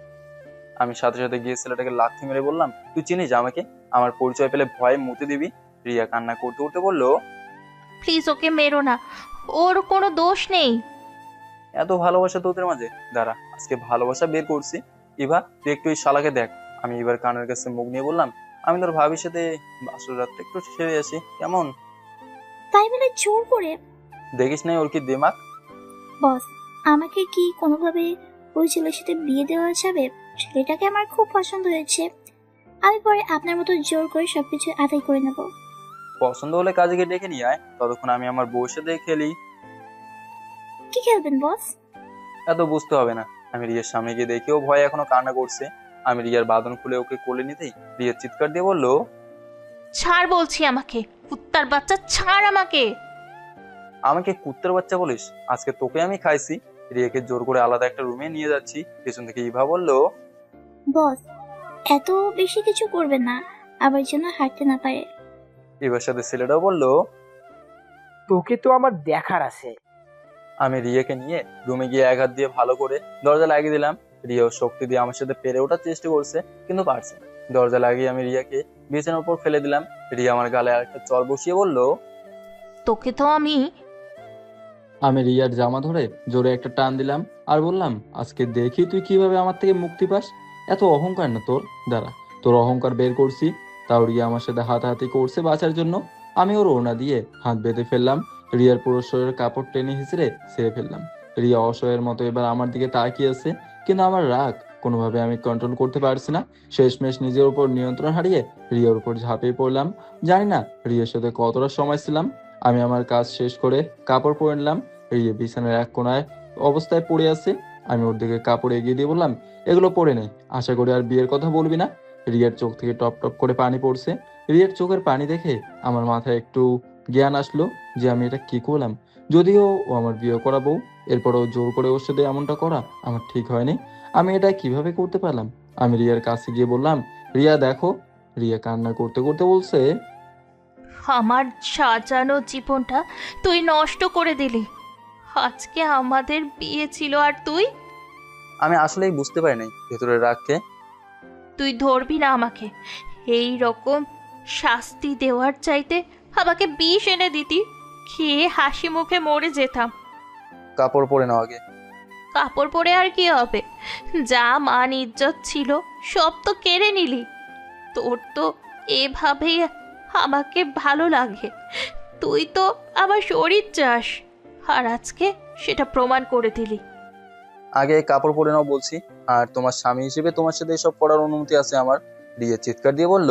আমি সাথে সাথে গিয়ে ছেলেটাকে লাথি মেরে বললাম, তুই চিনিস আমাকে? আমার পরিচয় পেলে ভয়ে মুতে দিবি। রিয়া কান্না করতে করতে বলল, প্লিজ ওকে মেরো না, ওর কোনো দোষ নেই। এত ভালোবাসা তোদের মাঝে, দাঁড়া আজকে ভালোবাসা বের করছি। ইভা, তুই একটু এই শালাকে দেখ। আমি এবার কানের কাছে মুখ নিয়ে বললাম, আমি তোর ভাবির সাথে বাসর রাতটা একটু সেরে আসি, কেমন? তাই বলে জোর করে? দেখিস নাই ওর কি দিমাগ? বস, আমাকে কি কোনোভাবে ওই ছেলের সাথে বিয়ে দেওয়া যাবে? ছেলেটাকে আমার খুব পছন্দ হয়েছে, আমি পরে আপনার মতো জোর করে সবকিছু আদায় করে নেব। পছন্দ হলে কাজীকে ডেকে নিয়ে আয়, ততক্ষণ আমি আমার বউয়ের সাথে খেলি। কি খেলবেন বস? এত বুঝতে হবে না। আমি রিয়ার সামনে গিয়ে দেখি ও ভয় এখনো কান্না করছে। আমি রিয়ার বাঁধন খুলে ওকে কোলে নিতেই রিয়ার চিৎকার দিয়ে বলল, ছাড় বলছি আমাকে, কুত্তার বাচ্চা, ছাড় আমাকে। আমাকে কুত্তার বাচ্চা বলিস? আজকে তোকে আমি খাইছি। রিয়াকে জোর করে আলাদা একটা রুমে নিয়ে যাচ্ছি। পেছন থেকে ইভা বলল, বস, এত বেশি কিছু করবেন না, আবার যেন হাঁটতে না পারে। ইভার সাথে ছেলেটাও বলল। তোকে তো আমার দেখার আছে। আমি রিয়াকে নিয়ে রুমে গিয়ে এক হাত দিয়ে ভালো করে দরজা লাগিয়ে দিলাম। রিয়াও শক্তি দিয়ে আমার সাথে পেরে ওঠার চেষ্টা করছে, কিন্তু পারছে না। দরজা লাগিয়ে আমি রিয়াকে বিছানার উপর ফেলে দিলাম। রিয়া আমার গালে আরেকটা চড় বসিয়ে বলল, তোকে তো আমি রিয়ার জামা ধরে জোরে একটা টান দিলাম আর বললাম, আজকে দেখি তুই কিভাবে আমার থেকে মুক্তি পাস। এত অহংকার না তোর, দাঁড়া তোর অহংকার বের করছি। তাও রিয়া আমার সাথে হাতাহাতি করছে বাঁচার জন্য। আমি ওর ওড়না দিয়ে হাত বেঁধে ফেললাম, রিয়ার পুরো শরীরের কাপড় টেনে হিঁচড়ে ছেড়ে ফেললাম। রিয়া অসহায়ের মতো এবার আমার দিকে তাকিয়ে আছে, কিন্তু আমার রাগ কোনোভাবে আমি কন্ট্রোল করতে পারছি না। শেষমেশ নিজের উপর নিয়ন্ত্রণ হারিয়ে রিয়ার উপর ঝাঁপিয়ে পড়লাম। জানি না রিয়ার সাথে কতটা সময় ছিলাম। আমি আমার কাজ শেষ করে কাপড় পরে নিলাম। রিয়া বিছানার এক কোনায় অবস্থায় পড়ে আছে। আমি ওর দিকে কাপড় এগিয়ে দিয়ে বললাম, এগুলো পরে নে, আশা করি আর বিয়ের কথা বলবি না। রিয়ার চোখ থেকে টপ টপ করে পানি পড়ছে। রিয়ার চোখের পানি দেখে আমার মাথায় একটু জ্ঞান আসলো যে আমি এটা কি করলাম। যদিও ও আমার বিয়ে করা বউ, এরপরও জোর করে ওর সাথে এমনটা করা আমার ঠিক হয়নি। আমি এটা কিভাবে করতে পারলাম? আমি রিয়ার কাছে গিয়ে বললাম, রিয়া দেখো। রিয়া কান্না করতে করতে বলছে, আমার সাজানো জীবনটা তুই নষ্ট করে দিলি। আজকে আমাদের বিয়ে ছিল আর তুই আমি আসলেই বুঝতে পারি নাই ভেতরের রাগকে। তুই ধরবি না আমাকে। এই রকম শাস্তি দেওয়ার চাইতে আমাকে বিষ এনে দিতি, খেয়ে হাসি মুখে মরে যেতাম। কাপড় পরে নাও আগে। কাপড় পরে আর কি হবে? যা মান ইজ্জত ছিল সব তো কেড়ে নিলি। তোর তো এভাবেই আমাকে ভালো লাগে। তুই তো আমার শরীর চাস, আর আজকে সেটা প্রমাণ করে দিলি। আগে কাপড় পরে নাও বলছি, আর তোমার স্বামী হিসেবে তোমার সাথে এসব করার অনুমতি আছে আমার। রিয়া চিৎকার দিয়ে বলল,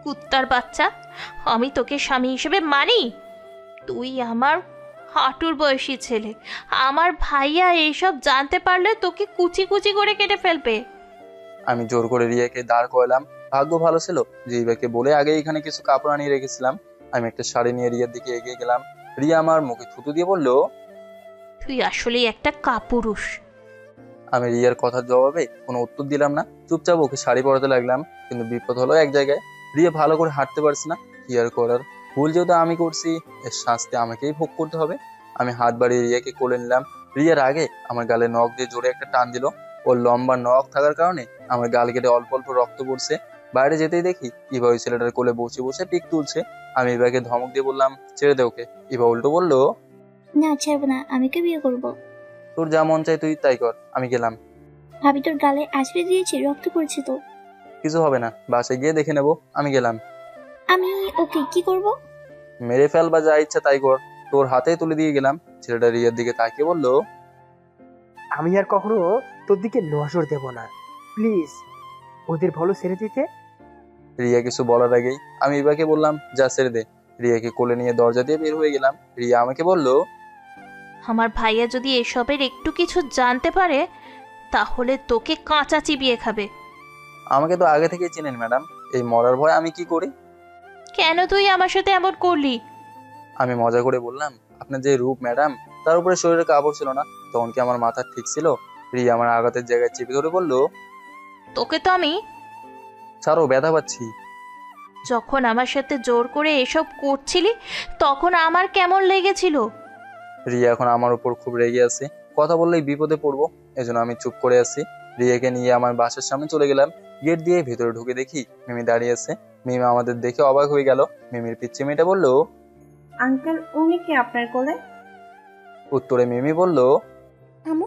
কুত্তার বাচ্চা, আমি তোকে স্বামী হিসেবে মানি? তুই আমার হাঁটুর বয়সী ছেলে। আমার ভাইয়া এইসব জানতে পারলে তোকে কুচি কুচি করে কেটে ফেলবে। আমি জোর করে রিয়াকে দাঁড় করালাম। ভাগ্য ভালো ছিল যে ইভাকে বলে আগে এখানে কিছু কাপড় আনিয়ে রেখেছিলাম। আমি একটা শাড়ি নিয়ে রিয়ার দিকে এগিয়ে গেলাম। রিয়া আমার মুখে থুতু দিয়ে বলল, তুই আসলেই একটা কাপুরুষ। আমি রিয়ার কথার জবাবে কোনো উত্তর দিলাম না, চুপচাপ ওকে শাড়ি পরাতে লাগলাম। কিন্তু বিপদ হলো এক জায়গায়, রিয়া ভালো করে হাঁটতে পারছে না। কি আর করার, ভুল যেহেতু আমি করছি, এর শাস্তি আমাকেই ভোগ করতে হবে। আমি হাত বাড়িয়ে রিয়াকে কোলে নিলাম। রিয়ার আগে আমার গালে নখ দিয়ে জোরে একটা টান দিল। ওর লম্বা নখ থাকার কারণে আমার গাল কেটে অল্প অল্প রক্ত পড়ছে। বাইরে যেতেই দেখি ইভা ওই ছেলেটার কোলে বসে বসে পিক তুলছে। আমি ইভাকে ধমক দিয়ে বললাম, ছেড়ে দে ওকে। ইভা উল্টো বললো, না ছাড়বো না, আমি কে বিয়ে করবো। তোর যা মন চাই তুই তাই কর। আমি গেলাম। ভাবি তোর গালে আছড়ে দিয়েছি, রক্ত পড়ছে তো। কিছু হবে না, বাসায় গিয়ে দেখে নেবো। আমি গেলাম। আমি ওকে কি করব? মেরে ফেল বা যা ইচ্ছা তাই কর, তোর হাতে তুলে দিয়ে গেলাম। ছেলেটা রিয়ার দিকে তাকিয়ে বলল, আমি আর কখনো তোর দিকে নজর দেব না, প্লিজ ওদের ভালো ছেড়ে দিতে। রিয়া কিছু বলার আগেই আমি ইভাকে বললাম, যা ছেড়ে দে। রিয়াকে কোলে নিয়ে দরজা দিয়ে বের হয়ে গেলাম। রিয়া আমাকে বলল, আমার ভাইয়া যদি এসবের একটু কিছু জানতে পারে তাহলে তোকে কাঁচা চিবিয়ে খাবে। আমাকে তো আগে থেকেই চেনেন ম্যাডাম, এই মরার ভয় আমি কি করি। কেন তুই আমার সাথে এমন করলি? আমি মজা করে বললাম, আপনার যে রূপ ম্যাডাম, তার উপরে শরীরে কাপড় ছিল না, তখন কি আমার মাথা ঠিক ছিল? রিয়া আমার আঘাতের জায়গায় চেপে ধরে বলল, তোকে তো আমি ছাড়ো, ব্যথা পাচ্ছি। যখন আমার সাথে জোর করে এসব করছিলি তখন আমার কেমন লেগেছিল? রিয়া এখন আমার উপর খুব রেগে আছে, কথা বললেই বিপদে পড়বো, এজন্য আমি চুপ করে আছি। রিয়াকে নিয়ে আমার বাসার সামনে চলে গেলাম। গেট দিয়ে ভেতরে ঢুকে দেখি মিমি দাঁড়িয়ে আছে। মিমি আমাদের দেখে অবাক হয়ে গেল। মিমির পিচ্চি মেয়েটা বলল, আঙ্কেল উনি কি আপনার কোলে? উত্তরে মিমি বলল, আমু,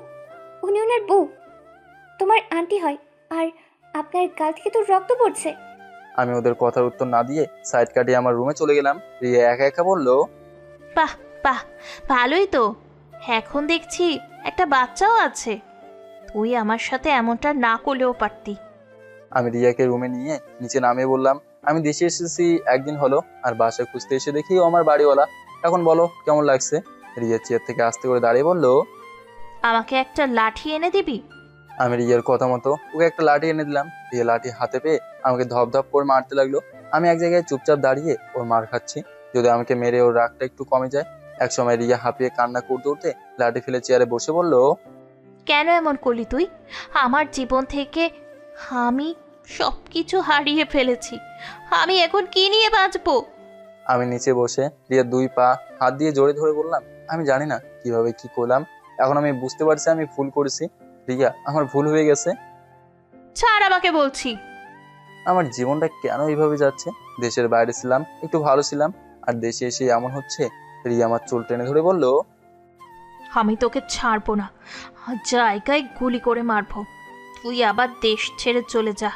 উনি ওনার বউ, তোমার আন্টি হয়। আর আপনার গাল থেকে তো রক্ত পড়ছে। আমি ওদের কথার উত্তর না দিয়ে সাইড কাটিয়ে আমার রুমে চলে গেলাম। রিয়া একা একা বলল, বাহ বাহ, ভালোই তো, এখন দেখছি একটা বাচ্চাও আছে। তুই আমার সাথে এমনটা না করলেও পারতি। আমি রিয়াকে রুমে নিয়ে নিচে নামিয়ে বললাম, আমি দেশে এসেছি একদিন হলো, আর বাসায় খুঁজতে এসে দেখি ও আমার বাড়িওয়ালা। এখন বলো কেমন লাগছে? রিয়া চেয়ার থেকে আস্তে করে দাঁড়িয়ে বলল, আমাকে একটা লাঠি এনে দিবি? আমি রিয়ার কথা মতো ওকে একটা লাঠি এনে দিলাম। রিয়া লাঠি হাতে পেয়ে আমাকে ধপ ধপ করে মারতে লাগলো। আমি এক জায়গায় চুপচাপ দাঁড়িয়ে ওর মার খাচ্ছি, যদি আমাকে মেরে ওর রাগটা একটু কমে যায়। একসময় রিয়া হাঁপিয়ে কান্না করতে করতে লাঠি ফেলে চেয়ারে বসে বলল, কেন এমন করলি তুই? আমার জীবন থেকে আমি সব কিছু হারিয়ে ফেলেছি, আমি এখন কি নিয়ে বাঁচবো? আমি নিচে বসে রিয়ার দুই পা হাত দিয়ে জড়ে ধরে বললাম, আমি জানি না কিভাবে কি করলাম, এখন আমি বুঝতে পারছি আমি ভুল করেছি। রিয়া, আমার ভুল হয়ে গেছে। ছাড় আমাকে বলছি। আমার জীবনটা কেন এইভাবে যাচ্ছে? দেশের বাইরে ছিলাম, একটু ভালো ছিলাম, আর দেশে এসে এমন হচ্ছে। রিয়া আমার চুল টেনে ধরে বলল, আমি তোকে ছাড়বো না, জায়গায় গুলি করে মারবো। তুই আবার দেশ ছেড়ে চলে যা।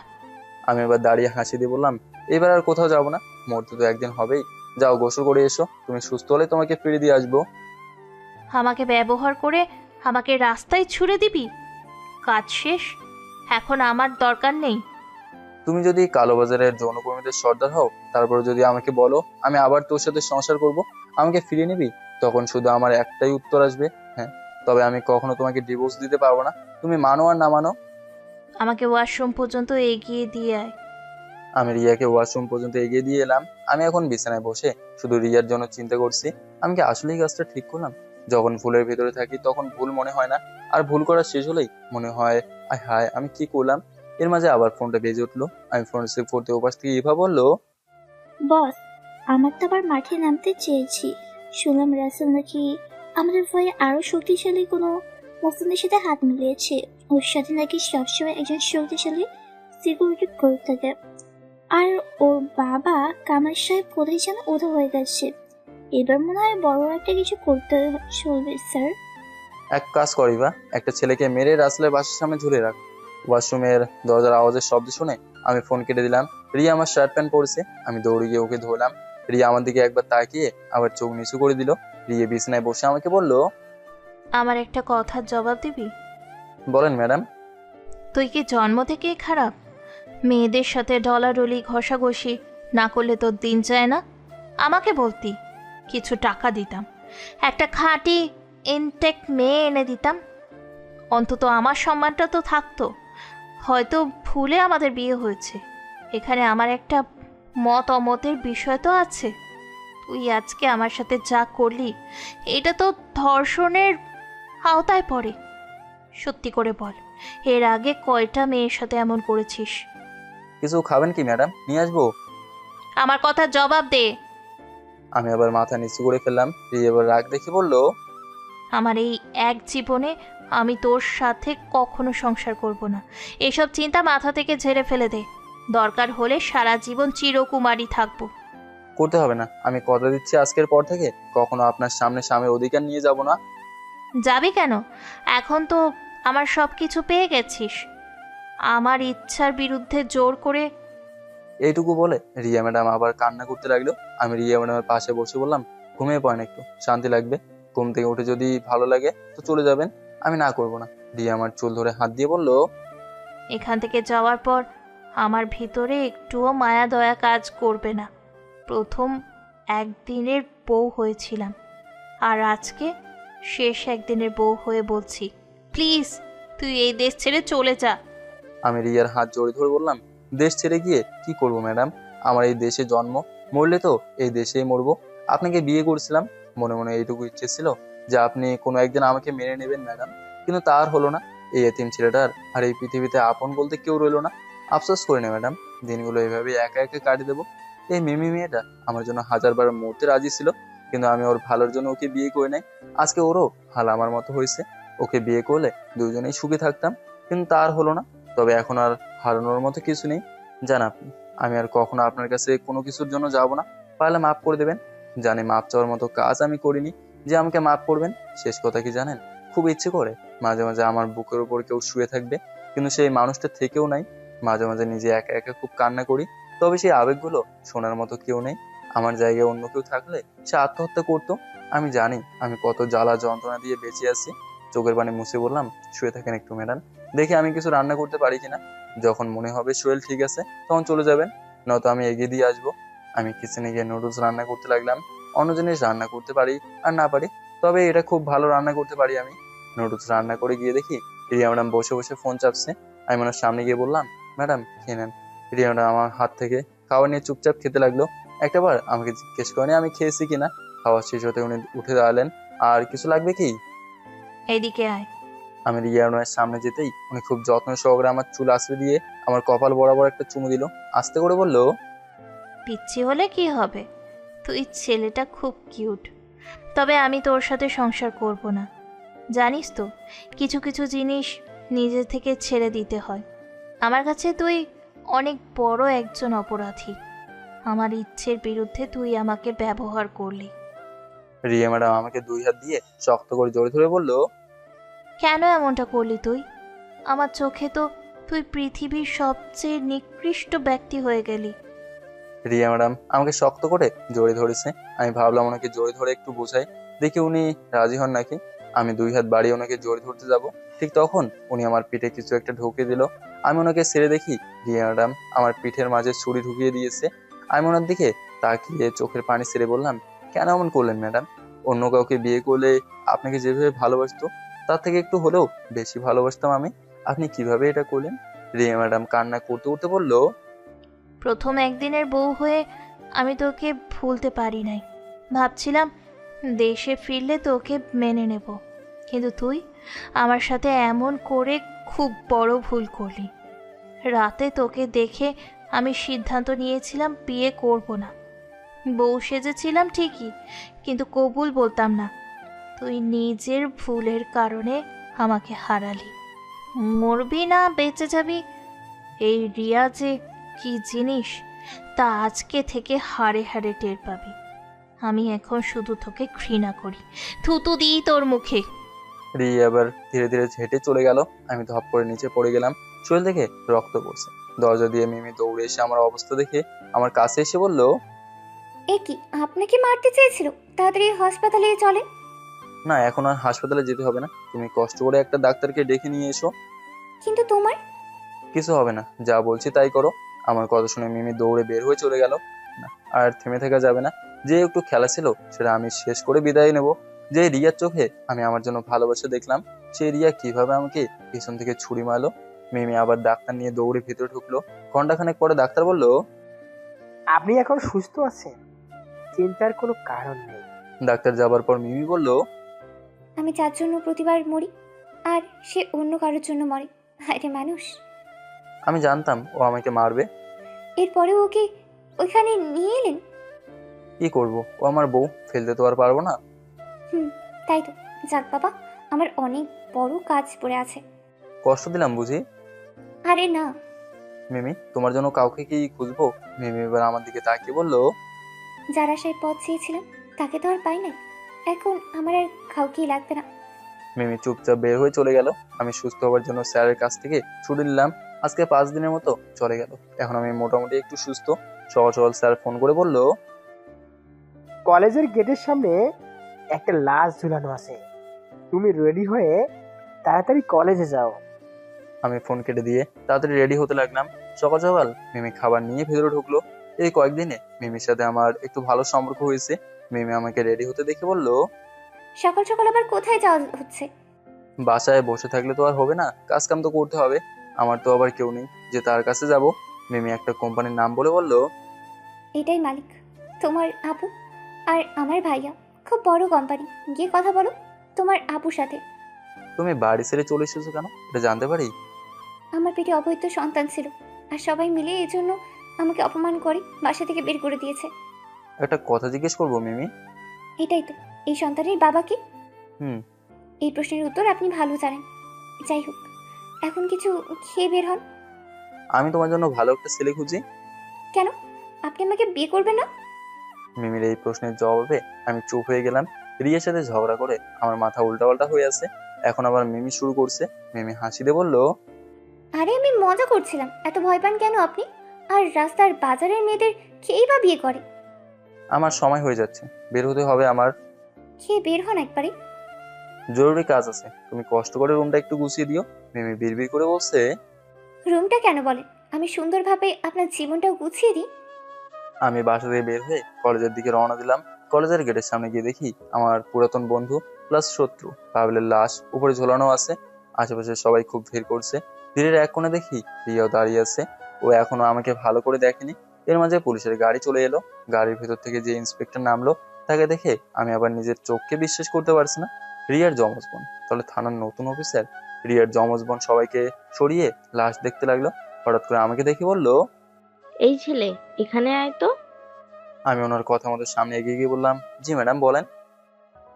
আমি এবার দাঁড়িয়ে হাসি দিয়ে বললাম, এবার আর কোথাও যাবো না, মরতে তো একদিন হবেই। যাও গোসল করে এসো, তুমি সুস্থ হলে তোমাকে ফিরে দিয়ে আসবো। আমাকে ব্যবহার করে আমাকে রাস্তায় ছুড়ে দিবি? কাজ শেষ, এখন আমার দরকার নেই। তুমি যদি কালোবাজারের যৌনকর্মীদের সর্দার হও, তারপর যদি আমাকে বলো আমি আবার তোর সাথে সংসার করব, আমাকে ফিরিয়ে নিবি, তখন শুধু আমার একটাই উত্তর আসবে, হ্যাঁ। তবে আমি কখনো তোমাকে ডিভোর্স দিতে পারবো না, তুমি মানো আর না মানো। আমাকে ওয়াশরুম পর্যন্ত এগিয়ে দিয়ে আয়। আমি রিয়াকে ওয়াশরুম পর্যন্ত এগিয়ে দিয়ে এলাম। আমি এখন বিছানায় বসে শুধু রিয়ার জন্য চিন্তা করছি, আমি কি আসলেই কাজটা ঠিক করলাম? যখন ভুলের ভিতরে থাকি তখন ভুল মনে হয় না, আর ভুল করা শেষ হলেই মনে হয় আয় হায় আমি কি করলাম। এর মাঝে আবার ফোনটা বেজে উঠলো। আমি ফোন রিসিভ করতে ওপাশ থেকে ইভা বলল, বস, আমার তো আবার মাঠে নামতে চেয়েছি। শুনলাম রাসেল নাকি আমাদের ভয়ে আরো শক্তিশালী কোনো মুসলিমের সাথে হাত মিলিয়েছে। ওর সাথে নাকি সবসময় একজন শক্তিশালী সিকিউরিটি গার্ড থাকে। আর ওর বাবা কামাল সাহেব কোথায় যেন উধা হয়ে গেছে। এবার মনে হয় বড় একটা কিছু করতে চলবে স্যার। এক কাজ করি বা, একটা ছেলেকে মেরে রাসেলের বাসার সামনে ঝুলে রাখ। ওয়াশরুমের দরজার আওয়াজের শব্দ শুনে আমি ফোন কেটে দিলাম। রিয়া আমার শার্ট প্যান্ট পরেছে, আমি দৌড়ে গিয়ে ওকে ধরলাম। রিয়া আমার দিকে একবার তাকিয়ে আবার চোখ নিচু করে দিল। রিয়া বিছানায় বসে আমাকে বলল, আমার একটা কথার জবাব দিবি? বলেন ম্যাডাম। তুই কি জন্ম থেকেই খারাপ? মেয়েদের সাথে ডলাডলি ঘষাঘষি না করলে তোর দিন যায় না? আমাকে বলতি, কিছু টাকা দিতাম, একটা খাঁটি ইনটেক মেয়ে এনে দিতাম, অন্তত আমার সম্মানটা তো থাকতো। হয়তো ভুলে আমাদের বিয়ে হয়েছে, এখানে আমার একটা মত অমতের বিষয় তো আছে। তুই আজকে আমার সাথে যা করলি এটা তো ধর্ষণের আওতায় পড়ে। সত্যি করে বল, এর আগে কয়টা মেয়ের সাথে এমন করেছিস? কিছু খাবেন কি ম্যাডাম, নিয়ে আসবো? আমার কথা জবাব দে। আমি আবার মাথা নিচু করে ফেললাম। রিয়া এবার রাগ দেখে বলল, আমার এই এক জীবনে আমি তোর সাথে কখনো সংসার করব না। এসব চিন্তা মাথা থেকে ঝেড়ে ফেলে দে। দরকার হলে সারা জীবন চিরকুমারী থাকবো। করতে হবে না। আমি কথা দিচ্ছি আজকের পর থেকে কখনো আপনার সামনে স্বামীর অধিকার নিয়ে যাব না। যাবি কেন? এখন তো আমার সব কিছু পেয়ে গেছিস। আমার ইচ্ছার বিরুদ্ধে জোর করে। এইটুকু বলে রিয়া ম্যাডাম আবার কান্না করতে লাগলো। আমি রিয়া ম্যাডামের পাশে বসে বললাম, ঘুমিয়ে পড়েন, একটু শান্তি লাগবে। ঘুম থেকে উঠে যদি ভালো লাগে তো চলে যাবেন, আমি না করব না। রিয়া আমার চুল ধরে হাত দিয়ে বলল, এখান থেকে যাওয়ার পর আমার ভিতরে একটুও মায়া দয়া কাজ করবে না। প্রথম একদিনের বউ হয়েছিলাম, আর আজকে শেষ একদিনের বউ হয়ে বলছি, প্লিজ তুই এই দেশ ছেড়ে চলে যা। আমি রিয়ার হাত জড়িয়ে ধরে বললাম, দেশ ছেড়ে গিয়ে কি করব ম্যাডাম? আমার এই দেশে জন্ম, মরলে তো এই দেশেই মরবো। আপনাকে বিয়ে করেছিলাম, মনে মনে এইটুকু ইচ্ছে ছিল যে আপনি কোনো একদিন আমাকে মেনে নেবেন ম্যাডাম, কিন্তু তার হলো না। এই এতিম ছেলেটার আর এই পৃথিবীতে আপন বলতে কেউ রইলো না। আফসোস করি না ম্যাডাম, দিনগুলো এইভাবে একা একা কাটিয়ে দেবো। এই মিমি মেয়েটা আমার জন্য হাজারবার মরতে রাজি ছিল, কিন্তু আমি ওর ভালোর জন্য ওকে বিয়ে করে নাই। আজকে ওরও হাল আমার মতো হয়েছে। ওকে বিয়ে করলে দুজনেই সুখে থাকতাম, কিন্তু তার হলো না। তবে এখন আর হারানোর মতো কিছু নেই। জান আপনি, আমি আর কখনো আপনার কাছে কোনো কিছুর জন্য যাব না। পারলে মাফ করে দেবেন। জানি মাপ চাওয়ার মতো কাজ আমি করিনি যে আমাকে মাফ করবেন। শেষ কথা কি জানেন, খুব ইচ্ছে করে মাঝে মাঝে আমার বুকের উপর কেউ শুয়ে থাকবে, কিন্তু সেই মানুষটা থেকেও নাই। মাঝে মাঝে নিজে একা একা খুব কান্না করি, তবে সেই আবেগগুলো শোনার মতো কেউ নেই। আমার জায়গায় অন্য কেউ থাকলে সে আত্মহত্যা করতো। আমি জানি আমি কত জ্বালা যন্ত্রণা দিয়ে বেঁচে আছি। চোখের পানি মুছে বললাম, শুয়ে থাকেন একটু ম্যাডাম, দেখি আমি কিছু রান্না করতে পারি কিনা। যখন মনে হবে শরীর ঠিক আছে তখন চলে যাবেন, নয়তো আমি এগিয়ে দিয়ে আসবো। আমি কিচেনে গিয়ে নুডলস রান্না করতে লাগলাম। অন্য জিনিস রান্না করতে পারি আর না পারি, তবে এটা খুব ভালো রান্না করতে পারি আমি। নুডলস রান্না করে গিয়ে দেখি রিয়া ম্যাডাম বসে বসে ফোন চাপছে। আমি ওনার সামনে গিয়ে বললাম, ম্যাডাম খেয়ে নেন। রিয়া ম্যাডাম আমার হাত থেকে খাবার নিয়ে চুপচাপ খেতে লাগলো। একটাবার আমাকে জিজ্ঞেস করেনি আমি খেয়েছি কিনা। খাওয়া শেষ হতে উনি উঠে দাঁড়ালেন, আর কিছু লাগবে কি? এইদিকে আয়। আমি রিয়া ম্যাডামের সামনে যেতেই উনি খুব যত্ন সহকারে আমার চুল আঁচড়ে দিয়ে আমার কপাল বরাবর একটা চুমু দিল। আস্তে করে বলল, পিচ্ছি হলে কি হবে, তুই ছেলেটা খুব কিউট। তবে আমি তোর সাথে সংসার করব না। জানিস তো, কিছু কিছু জিনিস নিজে থেকে ছেড়ে দিতে হয়। আমার কাছে তুই অনেক বড় একজন অপরাধী। আমার ইচ্ছের বিরুদ্ধে তুই আমাকে ব্যবহার করলি। রিয়া ম্যাডাম আমাকে দুই হাত দিয়ে শক্ত করে জড়ে ধরে বলল, কেন এমনটা করলি তুই? আমার চোখে তো তুই পৃথিবীর সবচেয়ে নিকৃষ্ট ব্যক্তি হয়ে গেলি। রিয়া ম্যাডাম আমাকে শক্ত করে জড়িয়ে ধরেছে। আমি ভাবলাম ওনাকে জড়িয়ে ধরে একটু বোঝাই, দেখি উনি রাজি হন নাকি। আমি দুই হাত বাড়িয়ে ওনাকে জড়িয়ে ধরতে যাব, ঠিক তখন উনি আমার পিঠে কিছু একটা ঢুকিয়ে দিল। আমি ওনাকে ছেড়ে দেখি রিয়া ম্যাডাম আমার পিঠের মাঝে ছুরি ঢুকিয়ে দিয়েছে। আমি ওনার দিকে তাকিয়ে চোখের পানি ছেড়ে বললাম, কেন এমন করলেন ম্যাডাম? অন্য কাউকে বিয়ে করলে আপনাকে যেভাবে ভালোবাসতো তার থেকে একটু হলেও বেশি ভালোবাসতাম আমি। আপনি কিভাবে এটা করলেন? রিয়া ম্যাডাম কান্না করতে করতে বলল, প্রথম একদিনের বউ হয়ে আমি তোকে ভুলতে পারি নাই। ভাবছিলাম দেশে ফিরলে তোকে মেনে নেব, কিন্তু তুই আমার সাথে এমন করে খুব বড় ভুল করলি। রাতে তোকে দেখে আমি সিদ্ধান্ত নিয়েছিলাম বিয়ে করব না। বউ সেজেছিলাম ঠিকই, কিন্তু কবুল বলতাম না। তুই নিজের ভুলের কারণে আমাকে হারালি। মরবি না বেঁচে যাবি, এই রিয়া যে কি জিনিস তা আজকে থেকে হাড়ে হাড়ে টের পাবি। আমি এখন শুধু তোকে ঘৃণা করি, থুতু দিই তোর মুখে। রিয়া আবার ধীরে ধীরে হেঁটে চলে গেল। আমি ধপ করে নিচে পড়ে গেলাম। শরীর থেকে রক্ত পড়ছে। দরজা দিয়ে মিমি দৌড়ে এসে আমার অবস্থা দেখে আমার কাছে এসে বলল, এ কি, আপনাকে মারতে চেয়েছিল? তাড়াতাড়ি হাসপাতালে চলে। না, এখন আর হাসপাতালে যেতে হবে না, তুমি কষ্ট করে একটা ডাক্তারকে ডেকে নিয়ে এসো। কিন্তু তোমার কিছু হবে না, যা বলছি তাই করো। আমার কথা শুনে মিমি দৌড়ে বের হয়ে চলে গেল। না, আর থেমে থাকা যাবে না। যে একটু খেলা ছিল সেটা আমি শেষ করে বিদায় নেব। যে রিয়ার চোখে আমি আমার জন্য ভালোবাসা দেখলাম, সেই রিয়া কিভাবে আমাকে পিছন থেকে ছুরি মারলো। মিমি আবার ডাক্তার নিয়ে দৌড়ে ভিতরে ঢুকলো। ঘন্টাখানেক পরে ডাক্তার বলল, আপনি এখন সুস্থ আছেন, চিন্তার কোনো কারণ নেই। ডাক্তার যাবার পর মিমি বলল, আমি যার জন্য প্রতিবার মরি আর সে অন্য কারোর জন্য মরে। আরে মানুষ! আমি জানতাম ও আমাকে মারবে। এরপরেও ওকে ওইখানে নিয়ে এলেন। কি করব, ও আমার বউ, ফেলতে তো আর পারবো না। তাই তো। যাক বাবা, আমার অনেক বড় কাজ পড়ে আছে। কষ্ট দিলাম বুঝি? আরে না। মিমি, তোমার জন্য কাউকে কি খুঁজবো? মিমি এবার আমার দিকে তাকিয়ে বলল, যার আশায় পথ চেয়েছিলাম তাকে তো আর পাই নাই। এখন আমার আর কাউকেই লাগবে না। মিমি চুপচাপ বের হয়ে চলে গেল। আমি সুস্থ হওয়ার জন্য স্যারের কাছ থেকে ছুটি নিলাম। আজকে 5 দিনের মতো চলে গেল। এখন আমি মোটামুটি একটু সুস্থ। সহজ সহজ স্যার ফোন করে বলল, কলেজের গেটের সামনে একটা লাশ ঝুলানো আছে, তুমি রেডি হয়ে তাড়াতাড়ি কলেজে যাও। আমি ফোন কেটে দিয়ে তাড়াতাড়ি রেডি হতে লাগলাম। সকাল সকাল মিমি খাবার নিয়ে ভেতরে ঢুকলো। এই কয়েকদিনে মিমির সাথে আমার একটু ভালো সম্পর্ক হয়েছে। মিমি আমাকে রেডি হতে দেখে বলল, সকাল সকাল আবার কোথায় যাওয়া হচ্ছে? বাসায় বসে থাকলে তো আর হবে না, কাজ কাম তো করতে হবে। আমার তো আবার কেউ নেই যে তার কাছে যাব। মিমি একটা কোম্পানির নাম বলে বলল, এটাই মালিক, তোমার আপু আর আমার ভাইয়া। খুব বড় কোম্পানি। গিয়ে কথা বলো তোমার আপুর সাথে। তুমি বাড়ি ছেড়ে চলে এসেছো কেন, এটা জানতে পারি? আমার পেটে অবৈধ সন্তান ছিল, আর সবাই মিলে এই জন্য আমাকে অপমান করে বাসা থেকে বের করে দিয়েছে। একটা কথা জিজ্ঞেস করবো মিমি? এটাই তো, এই সন্তানের বাবা কি? হুম। এই প্রশ্নের উত্তর আপনি ভালো জানেন। যাই হোক, এখন কিছু খেয়ে বের হন। আমি তোমার জন্য ভালো একটা ছেলে খুঁজি। কেন? আপনি আমাকে বিয়ে করবেন না? মিমির এই প্রশ্নের জবাবে আমি চুপ হয়ে গেলাম। রিয়ার সাথে ঝগড়া করে আমার মাথা উল্টাপাল্টা হয়ে আছে। এখন আবার মিমি শুরু করছে। মিমি হাসি দিয়ে বলল, আরে আমি মজা করছিলাম, এত ভয় পান কেন আপনি? আর রাস্তার বাজারের মেয়েদের খেয়েই বা বিয়ে করে। আমার সময় হয়ে যাচ্ছে, বের হতে হবে আমার। খেয়ে বের হন একবারে। জরুরি কাজ আছে, তুমি কষ্ট করে রুমটা একটু গুছিয়ে দিও। মিমি বিড়বিড় করে বলছে, রুমটা কেন বলেন? আমি সুন্দরভাবে আপনার জীবনটাও গুছিয়ে দিই। আমি বাসা থেকে বের হয়ে কলেজের দিকে রওনা দিলাম। কলেজের গেটের সামনে গিয়ে দেখি আমার পুরাতন বন্ধু প্লাস শত্রু পাভেলের লাশ উপরে ঝোলানো আছে। আশেপাশে সবাই খুব ভিড় করছে। ভিড়ের এক কোণে দেখি রিয়াও দাঁড়িয়ে আছে। ও এখনো আমাকে ভালো করে দেখেনি। এর মাঝে পুলিশের গাড়ি চলে এলো। গাড়ির ভেতর থেকে যে ইন্সপেক্টর নামলো তাকে দেখে আমি আবার নিজের চোখকে বিশ্বাস করতে পারছি না। রিয়ার যমজ বোন, তাহলে থানার নতুন অফিসার। রিয়ার যমজ বোন সবাইকে সরিয়ে লাশ দেখতে লাগলো। হঠাৎ করে আমাকে দেখে বলল, এই ছেলে, এখানে আয় তো। আমি ওনার কথা মতো সামনে এগিয়ে গিয়ে বললাম, জি ম্যাডাম বলেন।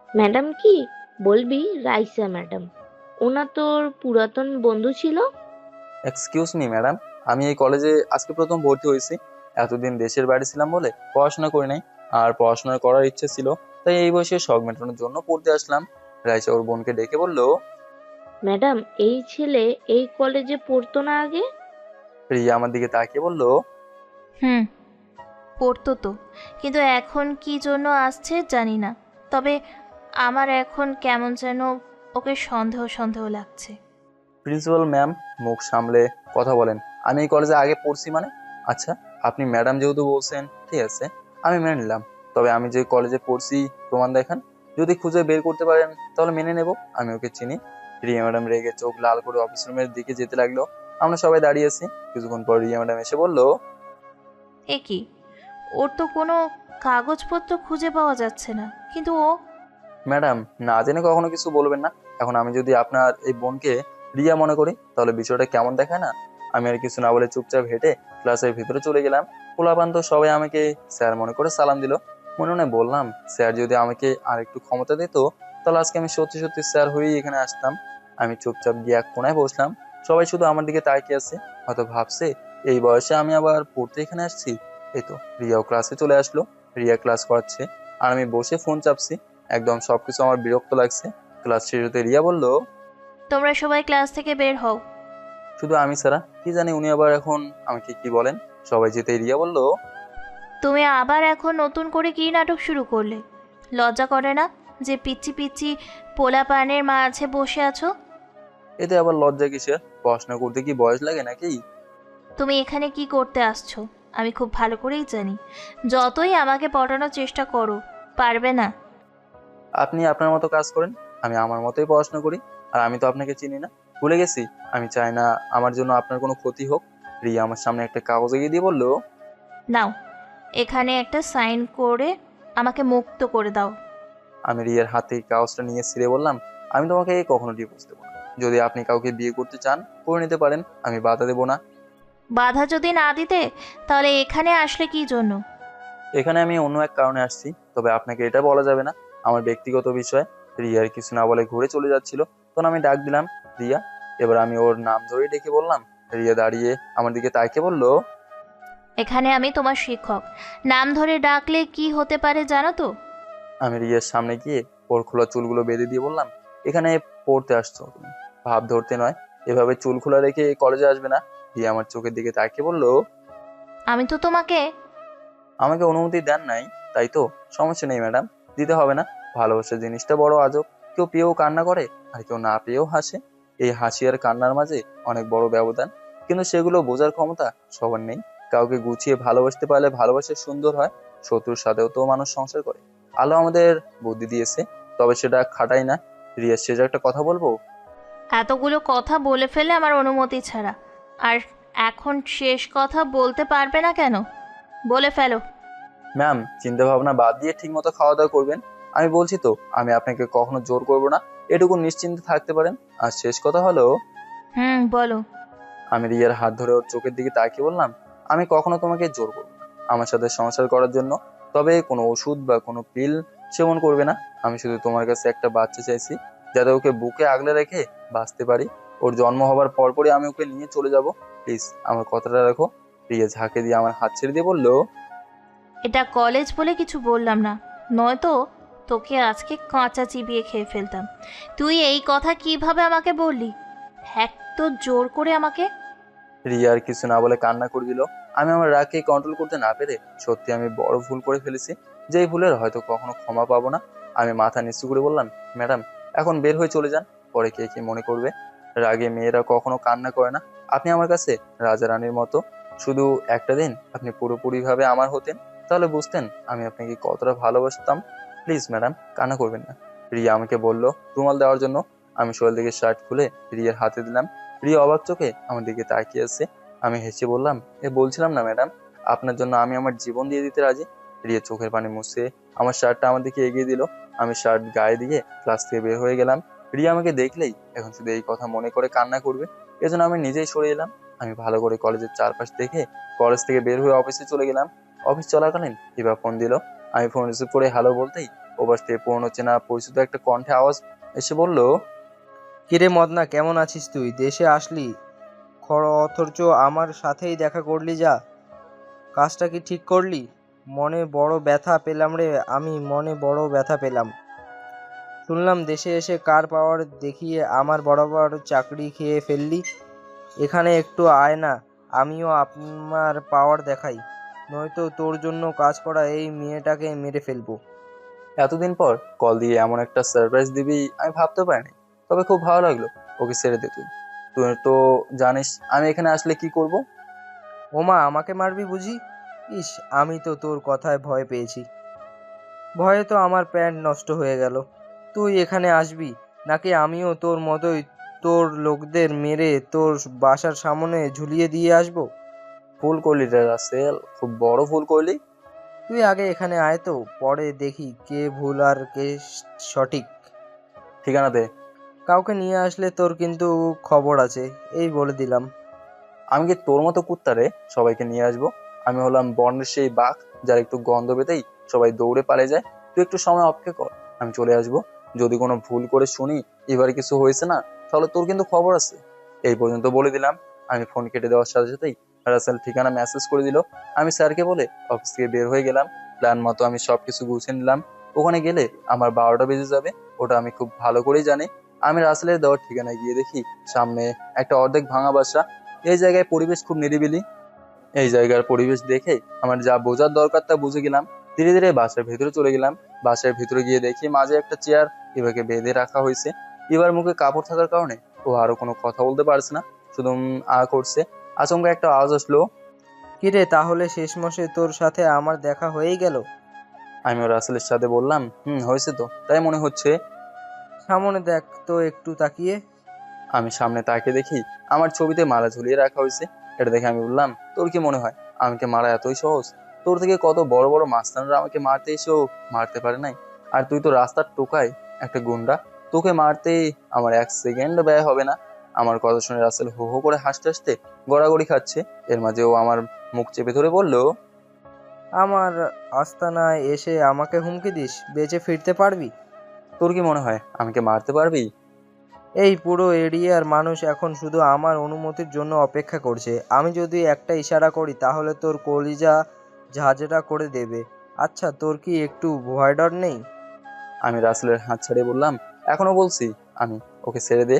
ম্যাডাম কি বলবি? রাইসা ম্যাডাম, ওনা তোর পুরাতন বন্ধু ছিল। এক্সকিউজ মি ম্যাডাম, আমি এই কলেজে আজকে প্রথম ভর্তি হয়েছি। এতদিন দেশের বাড়ি ছিলাম বলে পড়াশোনা করি নাই, আর পড়াশোনা করার ইচ্ছে ছিল, তাই এই বয়সে শখ মেটানোর জন্য পড়তে আসলাম। রাইসা ওর বোনকে ডেকে বলল, ম্যাডাম, এই ছেলে এই কলেজে পড়তো না আগে? রিয়া আমার দিকে তাকিয়ে বলল, হুম, পড়তো তো, কিন্তু এখন কি জন্য আসছে জানি না। তবে আমার এখন কেমন যেন ওকে সন্দেহ সন্দেহ লাগছে। প্রিন্সিপাল ম্যাম, মুখ সামলে কথা বলেন। আমি এই কলেজে আগে পড়ছি মানে? আচ্ছা, আপনি ম্যাডাম যেহেতু বলছেন, ঠিক আছে, আমি মেনে নিলাম। তবে আমি যে কলেজে পড়ছি প্রমাণ দেখান। যদি খুঁজে বের করতে পারেন তাহলে মেনে নেব, আমি ওকে চিনি। রিয়া ম্যাডাম রেগে চোখ লাল করে অফিস রুমের দিকে যেতে লাগলো। আমরা সবাই দাঁড়িয়ে আছি। কিছুক্ষণ পর রিয়া ম্যাডাম এসে বলল, এ কি, ওর তো কোনো কাগজপত্র খুঁজে পাওয়া যাচ্ছে না, কিন্তু ও। ম্যাডাম, না জেনে কখনো কিছু বলবেন না। এখন আমি যদি আপনার এই বোনকে রিয়া মনে করি তাহলে বিষয়টা কেমন দেখায় না? আমি আর কিছু না বলে চুপচাপ হেঁটে ক্লাসের ভিতরে চলে গেলাম। পোলাপান তো সবাই আমাকে স্যার মনে করে সালাম দিল। মনে মনে বললাম, স্যার যদি আমাকে আর একটু ক্ষমতা দিত তাহলে আজকে আমি সত্যি সত্যি স্যার হয়েই এখানে আসতাম। আমি চুপচাপ গিয়ে এক কোনায় বসলাম। সবাই শুধু আমার দিকে তাকিয়ে আছে, হয়তো ভাবছে এই বয়সে আমি আবার পড়তে এখানে আসছি। এই তো রিয়াও ক্লাসে চলে আসলো। রিয়া ক্লাস করাচ্ছে আর আমি বসে ফোন চাপছি। একদম সবকিছু আমার বিরক্ত লাগছে। ক্লাস শেষ হতে রিয়া বলল, তোমরা সবাই ক্লাস থেকে বের হও। শুধু আমি ছাড়া। কি জানি উনি আবার এখন আমাকে কি বলেন। সবাই যেতে রিয়া বলল, তুমি আবার এখন নতুন করে কি নাটক শুরু করলে? লজ্জা করে না যে পিচ্ছি পিচ্ছি পোলাপানের মাঝে বসে আছো? এতে আবার লজ্জা কিসের? পড়াশোনা করতে কি বয়স লাগে নাকি? তুমি এখানে কি করতে আসছো আমি খুব ভালো করেই জানি। যতই আমাকে পটানোর চেষ্টা করো, পারবে না। আপনি আপনার মতো কাজ করেন, আমি আমার মতোই পড়াশোনা করি। আর আমি তো আপনাকে চিনি না, ভুলে গেছি। আমি চাই না আমার জন্য আপনার কোনো ক্ষতি হোক। রিয়া আমার সামনে একটা কাগজ এগিয়ে দিয়ে বলল, নাও, এখানে একটা সাইন করে আমাকে মুক্ত করে দাও। আমি রিয়ার হাত থেকে কাগজটা নিয়ে ছিঁড়ে বললাম, আমি তোমাকে কখনো ডিভোর্স দেবো না। যদি আপনি কাউকে বিয়ে করতে চান করে নিতে পারেন, আমি বাধা দেবো না। বাধা যদি না দিতে তাহলে এখানে আসলে কি জন্য? এখানে আমি অন্য এক কারণে আসছি, তবে আপনাকে এটা বলা যাবে না, আমার ব্যক্তিগত বিষয়। রিয়ার কিছু না বলে ঘুরে চলে যাচ্ছিল, তখন আমি ডাক দিলাম, রিয়া। এবার আমি ওর নাম ধরে ডেকে বললাম। রিয়া দাঁড়িয়ে আমার দিকে তাকিয়ে বলল, এখানে আমি তোমার শিক্ষক, নাম ধরে ডাকলে কি হতে পারে জানো তো? আমি রিয়ার সামনে গিয়ে ওর খোলা চুলগুলো বেঁধে দিয়ে বললাম, এখানে পড়তে আসছো তুমি, ভাব ধরতে নয়। এভাবে চুল খোলা রেখে কলেজে আসবে না। রিয়া আমার চোখের দিকে তাকিয়ে বলল, আমি তো তোমাকে আমাকে অনুমতি দেন নাই, তাই তো? সমস্যা নেই ম্যাডাম, দিতে হবে না। ভালোবাসার জিনিসটা বড় আজব, কেউ পেয়েও কান্না করে আর কেউ না পেয়েও হাসে। এই হাসি আর কান্নার মাঝে অনেক বড় ব্যবধান, কিন্তু সেগুলো বোঝার ক্ষমতা সবার নেই। কাউকে গুছিয়ে ভালোবাসতে পারলে ভালোবাসা সুন্দর হয়। শত্রুর সাথেও তো মানুষ সংসার করে। আলো আমাদের বুদ্ধি দিয়েছে, তবে সেটা খাটাই না। রিয়া, শেষ একটা কথা বলবো? এতগুলো কথা বলে ফেলে আমার অনুমতি ছাড়া, আর এখন শেষ কথা বলতে পারবে না কেন? বলে ফেলো। ম্যাম, চিন্তা ভাবনা বাদ দিয়ে ঠিক মতো খাওয়া দাওয়া করবেন। আমি বলছি তো, আমি আপনাকে কখনো জোর করব না, এটুকু নিশ্চিন্তে থাকতে পারেন। আর শেষ কথা হলো, বলো। আমি রিয়ার হাত ধরে ওর চোখের দিকে তাকিয়ে বললাম, আমি কখনো তোমাকে জোর করবো না আমার সাথে সংসার করার জন্য, তবে কোনো ওষুধ বা কোনো পিল সেবন করবে না। আমি শুধু তোমার কাছে একটা বাচ্চা চাইছি, যাতে ওকে বুকে আগলে রেখে বাঁচতে পারি। ওর জন্ম হবার পরপরই আমি ওকে নিয়ে চলে যাব। প্লিজ আমার কথাটা রাখো। রিয়া ঝাঁকে দিয়ে আমার হাত ছেড়ে দিয়ে বললো, এটা কলেজ বলে কিছু বললাম না, নয়তো তোকে আজকে কাঁচা চিবিয়ে খেয়ে ফেলতাম। তুই এই কথা কিভাবে আমাকে বললি? হ্যাঁ, তো জোর করে আমাকে। রিয়া আর কিছু না বলে কান্না করে দিল। আমি আমার রাগকে কন্ট্রোল করতে না পেরে সত্যি আমি বড় ভুল করে ফেলেছি, যেই ভুলের হয়তো কখনো ক্ষমা পাবো না। আমি মাথা নিচু করে বললাম, ম্যাডাম এখন বের হয়ে চলে যান, পরে কে কি মনে করবে। রাগে মেয়েরা কখনো কান্না করে না। আপনি আমার কাছে রাজা রানীর মতো। শুধু একটা দিন আপনি পুরোপুরি ভাবে আমার হতেন, তাহলে বুঝতেন আমি আপনাকে কতটা ভালোবাসতাম। প্লিজ ম্যাডাম, কান্না করবেন না। রিয়া আমাকে বলল রুমাল দেওয়ার জন্য। আমি শোয়াল দিকে শার্ট খুলে রিয়ার হাতে দিলাম। রিয়া অবাক চোখে আমার দিকে তাকিয়ে আছে। আমি হেসে বললাম, বলছিলাম না ম্যাডাম, আপনার জন্য আমি আমার জীবন দিয়ে দিতে রাজি। রিয়া চোখের পানি মুছে আমার শার্টটা আমার দিকে এগিয়ে দিল। আমি শার্ট গায়ে দিয়ে ক্লাস থেকে বের হয়ে গেলাম। রিয়া আমাকে দেখলেই এখন শুধু এই কথা মনে করে কান্না করবে, এজন্য আমি নিজেই সরে এলাম। আমি ভালো করে কলেজের চারপাশ দেখে কলেজ থেকে বের হয়ে অফিসে চলে গেলাম। অফিস চলাকালীন ইভা ফোন দিল। আমি ফোন রিসিভ করে হ্যালো বলতেই ওপাশ থেকে পুরনো চেনা পরিচিত একটা কণ্ঠে আওয়াজ এসে বলল, কিরে মদনা, কেমন আছিস তুই? দেশে আসলি অথচ আমার সাথেই দেখা করলি, যা কাজটা কি ঠিক করলি? মনে বড় ব্যথা পেলাম রে, আমি মনে বড় ব্যথা পেলাম। শুনলাম দেশে এসে কার পাওয়ার দেখিয়ে আমার বরাবর চাকরি খেয়ে ফেললি। এখানে একটু আয় না, আমিও আমার পাওয়ার দেখাই, নয়তো তোর জন্য কাজ করা এই মেয়েটাকে মেরে ফেলবো। এতদিন পর কল দিয়ে এমন একটা সারপ্রাইজ দিবি আমি ভাবতে পারিনি, তবে খুব ভালো লাগলো। ওকে ছেড়ে দে, তুই তুই তো জানিস আমি এখানে আসলে কি করব। ওমা, আমাকে মারবি বুঝি? ইস, আমি তো তোর কথায় ভয় পেয়েছি। ভয়ে তো আমার প্যান্ট নষ্ট হয়ে গেল। তুই এখানে আসবি নাকি আমিও তোর মতোই তোর লোকদের মেরে তোর বাসার সামনে ঝুলিয়ে দিয়ে আসবো? ভুল করলি রে রাসেল, খুব বড় ভুল করলি। তুই আগে এখানে আয় তো, পরে দেখি কে ভুল আর কে সঠিক। ঠিকানা দে। কাউকে নিয়ে আসলে তোর কিন্তু খবর আছে, এই বলে দিলাম। আমি কি তোর মতো কুত্তারে সবাইকে নিয়ে আসবো? আমি হলাম বনের সেই বাঘ, যার একটু গন্ধ পেতেই সবাই দৌড়ে পালিয়ে যায়। তুই একটু সময় অপেক্ষা কর, আমি চলে আসবো। যদি কোনো ভুল করে শুনি এবার কিছু হয়েছে না, তাহলে তোর কিন্তু খবর আছে। এই পর্যন্ত বলে দিলাম। আমি ফোন কেটে দেওয়ার সাথে সাথেই রাসেল ঠিকানা মেসেজ করে দিল। আমি স্যারকে বলে অফিস থেকে বের হয়ে গেলাম। প্ল্যান মতো আমি সবকিছু গুছিয়ে নিলাম। ওখানে গেলে আমার 12টা বেজে যাবে, ওটা আমি খুব ভালো করেই জানি। আমি রাসেলের দেওয়ার ঠিকানায় গিয়ে দেখি সামনে একটা অর্ধেক ভাঙা বাসা। এই জায়গায় পরিবেশ খুব নিরিবিলি। এই জায়গার পরিবেশ দেখে আমার যা বোঝার দরকার তা বুঝে গেলাম। ধীরে ধীরে বাসার ভেতরে চলে গেলাম। বাসার ভেতরে গিয়ে দেখি মাঝে একটা চেয়ার ইভাকে বেঁধে রাখা হয়েছে। ইভার মুখে কাপড় থাকার কারণে ও আরো কোনো কথা বলতে পারছে না, শুধু আ করছে। আচমকা একটা আওয়াজ আসলো, কিরে, তাহলে শেষমাসে তোর সাথে আমার দেখা হয়েই গেল? আমি রাসেলের সাথে বললাম, হয়েছে তো, তাই মনে হচ্ছে। সামনে দেখ তো একটু তাকিয়ে। আমি সামনে তাকিয়ে দেখি আমার ছবিতে মালা ঝুলিয়ে রাখা হয়েছে। এটা দেখে আমি বললাম, তোর কি মনে হয় আমাকে মারা এতই সহজ? তোর থেকে কত বড় বড় মাস্তানরা আমাকে মারতে এসেও মারতে পারে নাই। আর তুই তো রাস্তার টোকায় একটা গুন্ডা, তোকে মারতে আমার 1 সেকেন্ড ব্যয় হবে না। আমার কথা শুনে রাসেল হো হো করে হাসতে হাসতে গড়াগড়ি খাচ্ছে। এর মাঝে ও আমার মুখ চেপে ধরে বলল, আমার আস্তানায় এসে আমাকে হুমকি দিস? বেঁচে ফিরতে পারবি? তোর কি মনে হয় আমাকে মারতে পারবি? এই পুরো এরিয়ার মানুষ এখন শুধু আমার অনুমতির জন্য অপেক্ষা করছে। আমি যদি একটা ইশারা করি তাহলে তোর কলিজা ঝাঁঝরা করে দেবে। আচ্ছা, তোর কি একটু ভয় ডর নেই? আমি রাসেলের হাত ছাড়িয়ে বললাম, এখনো বলছি আমি, ওকে ছেড়ে দে।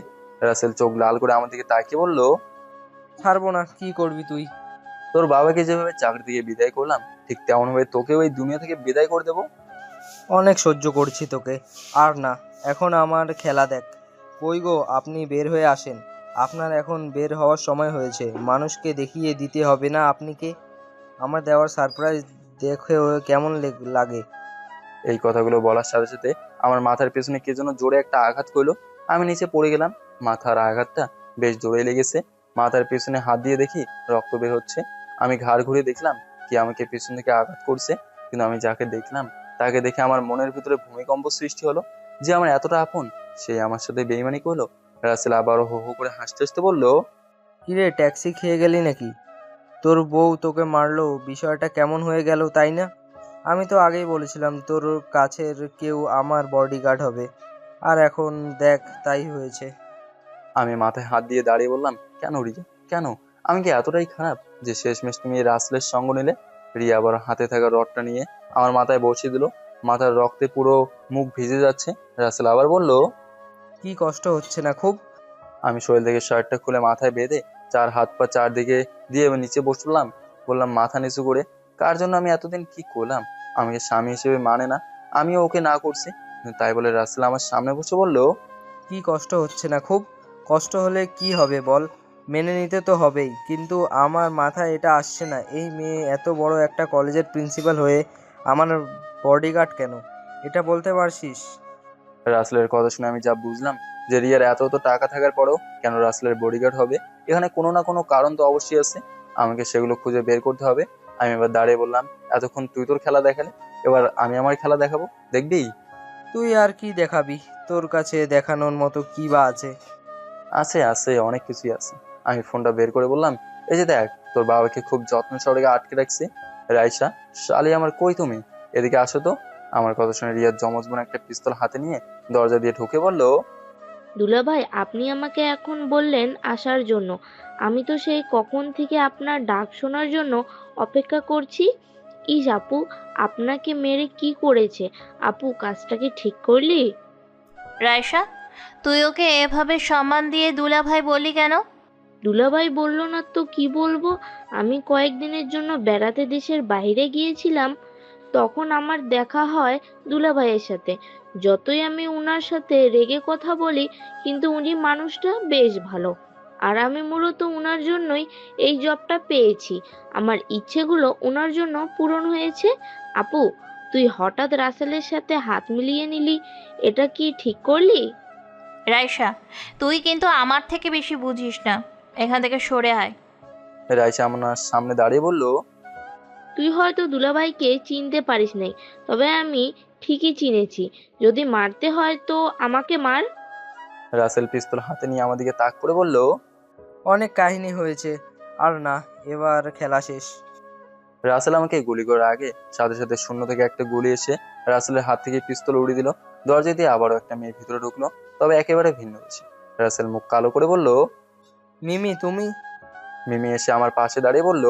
রাসেল চোখ লাল করে আমার দিকে তাকিয়ে বলল, ছাড়বো না। কি করবি তুই? তোর বাবাকে যেভাবে চাকরি থেকে বিদায় করলাম ঠিক তেমন ভাবে তোকে ওই দুনিয়া থেকে বিদায় করে দেবো। অনেক সহ্য করছি তোকে, আর না। এখন আমার খেলা দেখ। কই গো, আপনি বের হয়ে আসেন। আপনার এখন বের হওয়ার সময় হয়েছে। মানুষকে দেখিয়ে দিতে হবে না আপনি কে। আমার দেওয়ার সারপ্রাইজ দেখে কেমন লাগে? এই কথাগুলো বলার সাথে সাথে আমার মাথার পেছনে কে যেন জোরে একটা আঘাত করলো। আমি নিচে পড়ে গেলাম। মাথার আঘাতটা বেশ জোরে লেগেছে। মাথার পেছনে হাত দিয়ে দেখি রক্ত বের হচ্ছে। আমি ঘাড় ঘুরে দেখলাম কি আমাকে পেছন থেকে আঘাত করছে, কিন্তু আমি যাকে দেখলাম তাকে দেখে আমার মনের ভিতরে ভূমিকম্প সৃষ্টি হলো। যে আমার এতটা আপন, সে আমার সাথে বেইমানি করলো। রাসেল আবারও হো হো করে হাসতে হাসতে বলল, কিরে, ট্যাক্সি খেয়ে গেলি নাকি? তোর বউ তোকে মারলো, বিষয়টা কেমন হয়ে গেল তাই না? আমি তো আগেই বলেছিলাম তোর কাছের কেউ আমার বডিগার্ড হবে, আর এখন দেখ তাই হয়েছে। আমি মাথায় হাত দিয়ে দাঁড়িয়ে বললাম, কেন রিয়া, কেন? আমি কি এতটাই খারাপ যে শেষমেশ তুমি এই রাসেলের সঙ্গ নিলে? রিয়া আবার হাতে থাকা রডটা নিয়ে আমার মাথায় বসিয়ে দিল। মাথার রক্তে পুরো মুখ ভিজে যাচ্ছে। রাসেল আবার বলল, কি কষ্ট হচ্ছে না খুব? আমি শরীর থেকে শার্টটা খুলে মাথায় বেঁধে চার হাত পা চারদিকে দিয়ে নিচে বসলাম। বললাম, মাথা নিচু করে, কার জন্য আমি এতদিন কি করলাম? আমাকে স্বামী হিসেবে মানে না, আমিও ওকে না করছি। তাই বলে রাসেল আমার সামনে বসে বলল, কি কষ্ট হচ্ছে না খুব? কষ্ট হলে কি হবে বল? মেনে নিতে তো হবেই, কিন্তু আমার মাথায় এটা আসছে না, এই মেয়ে এত বড় একটা কলেজের প্রিন্সিপাল হয়ে আমার বডিগার্ড কেন? এটা বলতে পারছিস? রাসেলের কথা শুনে আমি যা বুঝলাম যে রিয়ার এত টাকা থাকার পরেও কেন রাসেলের বডিগার্ড হবে। এখানে কোনো না কোনো কারণ তো অবশ্যই আছে। আমাকে সেগুলো খুঁজে বের করতে হবে। আমি এবার দাঁড়িয়ে বললাম, এতক্ষণ তুই তোর খেলা দেখালে, এবার আমি আমার খেলা দেখাবো, দেখবি? তুই আর কি দেখাবি? তোর কাছে দেখানোর মতো কি বা আছে? আছে আছে, অনেক কিছুই আছে। আমি ফোনটা বের করে বললাম, এই যে দেখ, তোর বাবাকে খুব যত্ন সহকারে আটকে রাখছি। রাইসা, শালি আমার, কই তুমি? এদিকে আসো তো। আমার কথা শুনে রিয়ার জমজ বোন একটা পিস্তল হাতে নিয়ে দরজা দিয়ে ঢুকে বলল, দুলাভাই, আপনি আমাকে এখন বললেন আসার জন্য, আমি তো সেই কখন থেকে আপনার ডাক শোনার জন্য অপেক্ষা করছি। ইস আপু, আপনাকে মেরে কি করেছে? আপু, কাজটা কি ঠিক করলি? রায়শা, তুই ওকে এভাবে সম্মান দিয়ে দুলাভাই বললি কেন? দুলাভাই বললো না তো কি বলবো? আমি কয়েকদিনের জন্য বেড়াতে দেশের বাইরে গিয়েছিলাম, তখন আমার দেখা হয় দুলাভাইয়ের সাথে। যতই আমি উনার সাথে রেগে কথা বলি, কিন্তু উনি মানুষটা বেশ ভালো। আর আমি মূলত উনার জন্যই এই জবটা পেয়েছি। আমার ইচ্ছেগুলো উনার জন্য পূরণ হয়েছে। আপু, তুই হঠাৎ রাসেলের সাথে হাত মিলিয়ে নিলি, এটা কি ঠিক করলি? রায়শা, তুই কিন্তু আমার থেকে বেশি বুঝিস না, এখান থেকে সরে আয়। রাইসা আমার সামনে দাঁড়িয়ে বলল, তুই হয়তো দুলাভাইকে চিনতে পারিস নাই, তবে আমি ঠিকই চিনেছি। যদি মারতে হয় তো আমাকে মার। রাসেল পিস্তল হাতে নিয়ে আমার দিকে তাক করে বলল, অনেক কাহিনী হয়েছে, আর না, এবার খেলা শেষ। রাসেল আমাকে গুলি করার আগে সাথে সাথে শূন্য থেকে একটা গুলি এসে রাসেলের হাত থেকে পিস্তল উড়িয়ে দিল। দরজা দিয়ে আবারও একটা মেয়ে ভিতরে ঢুকলো, তবে একেবারে ভিন্ন বেশি। রাসেল মুখ কালো করে বলল, মিমি তুমি? মিমি এসে আমার পাশে দাঁড়িয়ে বলল,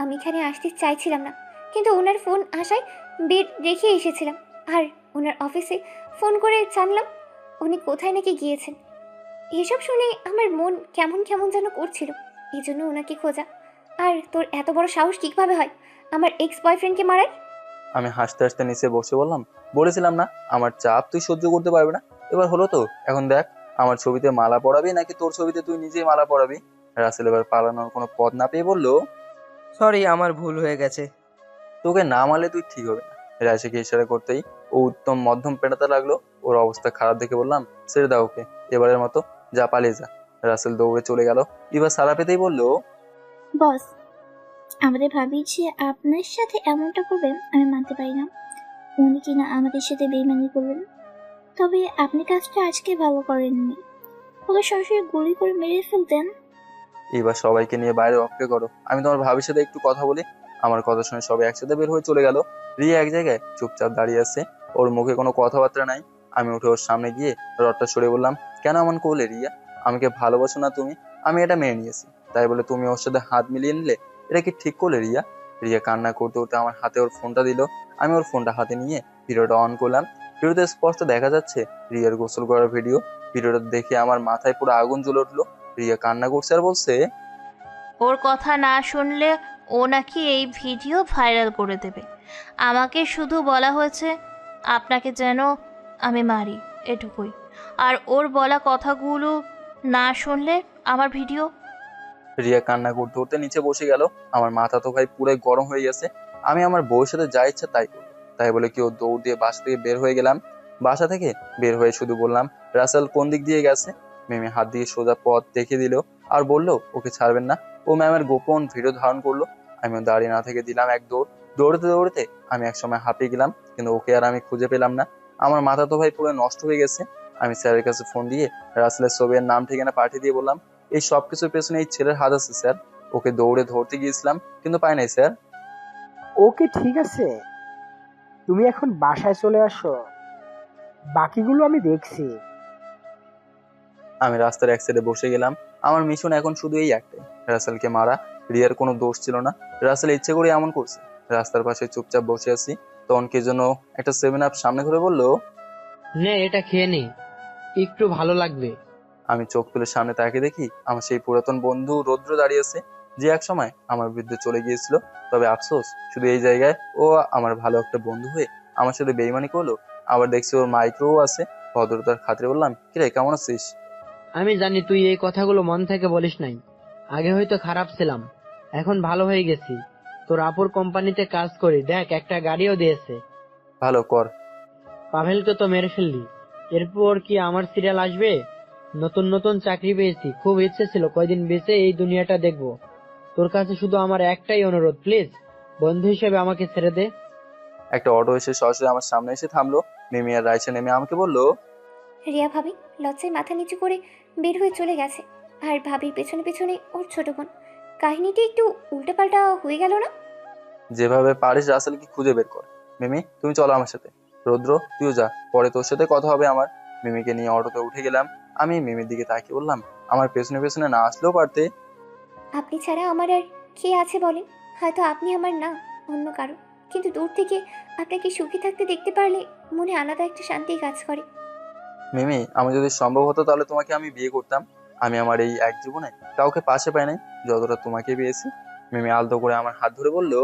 আমি এখানে আসতে চাইছিলাম না, কিন্তু ওনার ফোন আসায় বেড রেখে এসেছিলাম। আর ওনার অফিসে ফোন করে জানলাম উনি কোথায় নাকি গিয়েছেন। এসব শুনে আমার মন কেমন কেমন যেন করছিল, এই জন্য ওনাকে খোঁজা। আর তোর এত বড় সাহস কীভাবে হয় আমার এক্স বয়ফ্রেন্ডকে মারার? আমি হাসতে হাসতে নিচে বসে বললাম, বলেছিলাম না আমার চাপ তুই সহ্য করতে পারবি না। এবার হলো তো, এখন দেখ আমার ছবিতে মালা পরাবি নাকি তোর ছবিতে তুই নিজেই মালা পরাবি। রাসেল এবার পালানোর কোনো পথ না পেয়ে বলল, সরি, আমার ভুল হয়ে গেছে। তোকে না মারলে তুই ঠিক হবে না। রাইসাকে ইশারা করতেই ও উত্তম মধ্যম পেটাতে লাগলো। ওর অবস্থা খারাপ দেখে বললাম, ছেড়ে দাও ওকে, এবারের মতো যা, পালিয়ে যা। রাসেল দৌড়ে চলে গেল। এবার সারা পেতেই বলল, বস, আমাদের ভাবি যে আপনার সাথে এমনটা করবে আমি মানতে পারি না। উনি কিনা আমাদের সাথে বেইমানি করলেন। তবে আপনি কাজটা আজকে ভালো করেননি, ওকে সরাসরি গুলি করে মেরে ফেলতেন। এবার সবাইকে নিয়ে বাইরে অপেক্ষা করো, আমি তোমার ভাবির সাথে একটু কথা বলি। আমার কথা শুনে সবাই একসাথে বের হয়ে চলে গেল। রিয়া এক জায়গায় চুপচাপ দাঁড়িয়ে আছে, ওর মুখে কোনো কথাবার্তা নাই। আমি উঠে ওর সামনে গিয়ে রডটা সরিয়ে বললাম, কেন এমন করলে রিয়া? আমাকে ভালোবাসো না তুমি? আমি এটা মেনে নিয়েছি, তাই বলে তুমি ওর সাথে হাত মিলিয়ে নিলে? এটা কি ঠিক করলে রিয়া? রিয়া কান্না করতে করতে আমার হাতে ওর ফোনটা দিল। আমি ওর ফোনটা হাতে নিয়ে ভিডিওটা অন করলাম। ভিডিওতে স্পষ্ট দেখা যাচ্ছে রিয়ার গোসল করার ভিডিও। ভিডিওটা দেখে আমার মাথায় পুরো আগুন জ্বলে উঠলো। রিয়া কান্না করছে আর বলছে, ওর কথা না শুনলে ও নাকি এই ভিডিও ভাইরাল করে দেবে। আমাকে শুধু বলা হয়েছে আপনাকে যেন আমি মারি, এটুকুই। আর ওর বলা কথাগুলো না শুনলে আমার ভিডিও। রিয়া কান্না করতে করতে নিচে বসে গেল। আমার মাথা তো ভাই পুরো গরম হয়ে গেছে। আমি আমার বউয়ের সাথে যা ইচ্ছা তাই করবো, তাই বলে কেউ দৌড় দিয়ে বাসা থেকে বের হয়ে গেলাম। বাসা থেকে বের হয়ে শুধু বললাম, রাসেল কোন দিক দিয়ে গেছে? মিমি হাত দিয়ে সোজা পথ দেখিয়ে দিল আর বললো ওকে ছাড়বেন না। ও ম্যামের গোপন ভিডিও ধারণ করলো। আমিও দাঁড়িয়ে না থেকে দিলাম এক দৌড়। দৌড়তে দৌড়তে আমি একসময় হাঁপিয়ে গেলাম, কিন্তু ওকে আর আমি খুঁজে পেলাম না। আমার মাথা তো ভাই পুরো নষ্ট হয়ে গেছে। আমি স্যারের কাছে ফোন দিয়ে রাসেলের ছবির নাম ঠিকানা পাঠিয়ে দিয়ে বললাম, এই সবকিছুর পেছনে এই ছেলের হাত আছে স্যার। ওকে দৌড়ে ধরতে গিয়েছিলাম, কিন্তু পাই নাই স্যার। ওকে ঠিক আছে, তুমি এখন বাসায় চলে আসো, বাকিগুলো আমি দেখছি। আমি রাস্তার এক সাইডে বসে গেলাম। আমার মিশন এখন শুধু এই একটাই, রাসেলকে মারা। রিয়ার কোনো দোষ ছিল না, রাসেল ইচ্ছে করে এমন করছে। রাস্তার পাশে চুপচাপ বসে আছি, তখন কে যেন একটা 7 আপ সামনে ধরে বললো, নে এটা খেয়ে নে, একটু ভালো লাগবে। আমি চোখ তুলে সামনে তাকিয়ে দেখি আমার সেই পুরাতন বন্ধু রৌদ্র দাঁড়িয়ে আছে, যে এক সময় আমার বিরুদ্ধে চলে গিয়েছিল। তবে আফসোস শুধু এই জায়গায় ও আমার ভালো একটা বন্ধু হয়ে আমার সাথে বেইমানি করলো। আবার দেখছি ওর মাইক্রোও আছে। ভদ্রতার খাতিরে বললাম, কিরে কেমন আছিস? আমি জানি তুই এই কথাগুলো মন থেকে বলিস নাই, আগে হয়তো খারাপ ছিলাম, এখন ভালো হয়ে গেছি। তোর আপুর কোম্পানিতে কাজ করি, দেখ একটা গাড়িও দিয়েছে। ভালো কর। পাভেলকে তো মেরে ফেললি, এরপর কি আমার সিরিয়াল আসবে? নতুন নতুন চাকরি পেয়েছি, খুব ইচ্ছে ছিল কয়দিন বেঁচে এই দুনিয়াটা দেখবো। তোর কাছে শুধু আমার একটাই অনুরোধ, প্লিজ বন্ধু হিসেবে আমাকে ছেড়ে দে। একটা অটো এসে সরাসরি আমার সামনে এসে থামলো। মিমি আর রাইসা নেমে আমাকে বললো, রিয়া ভাবি লজ্জায় মাথা নিচু করে বের হয়ে চলে গেছে, আর ভাবির পেছনে পেছনে ওর ছোট বোন। কাহিনীটি একটু উল্টোপাল্টা হয়ে গেল না? যেভাবে পারিস রাসেলকে খুঁজে বের কর। মিমি তুমি চলো আমার সাথে। রৌদ্র তুইও যা, পরে তোর সাথে কথা হবে আমার। মিমিকে নিয়ে অটোতে উঠে গেলাম। আমি মিমির দিকে তাকিয়ে বললাম, আমার পেছনে পেছনে না আসলেও পারতে। আপনি ছাড়া আমার আর কে আছে বলেন? হয়তো আপনি আমার না, অন্য কারো, কিন্তু দূর থেকে আপনাকে সুখী থাকতে দেখতে পারলে মনে আলাদা একটা শান্তি কাজ করে। মিমি আমার যদি সম্ভব হতো তাহলে তোমাকে আমি বিয়ে করতাম। আমি আমার এই এক জীবনে কাউকে পাশে পাই নাই যতটা তোমাকে পেয়েছি। মিমি আলতো করে আমার হাত ধরে বললো,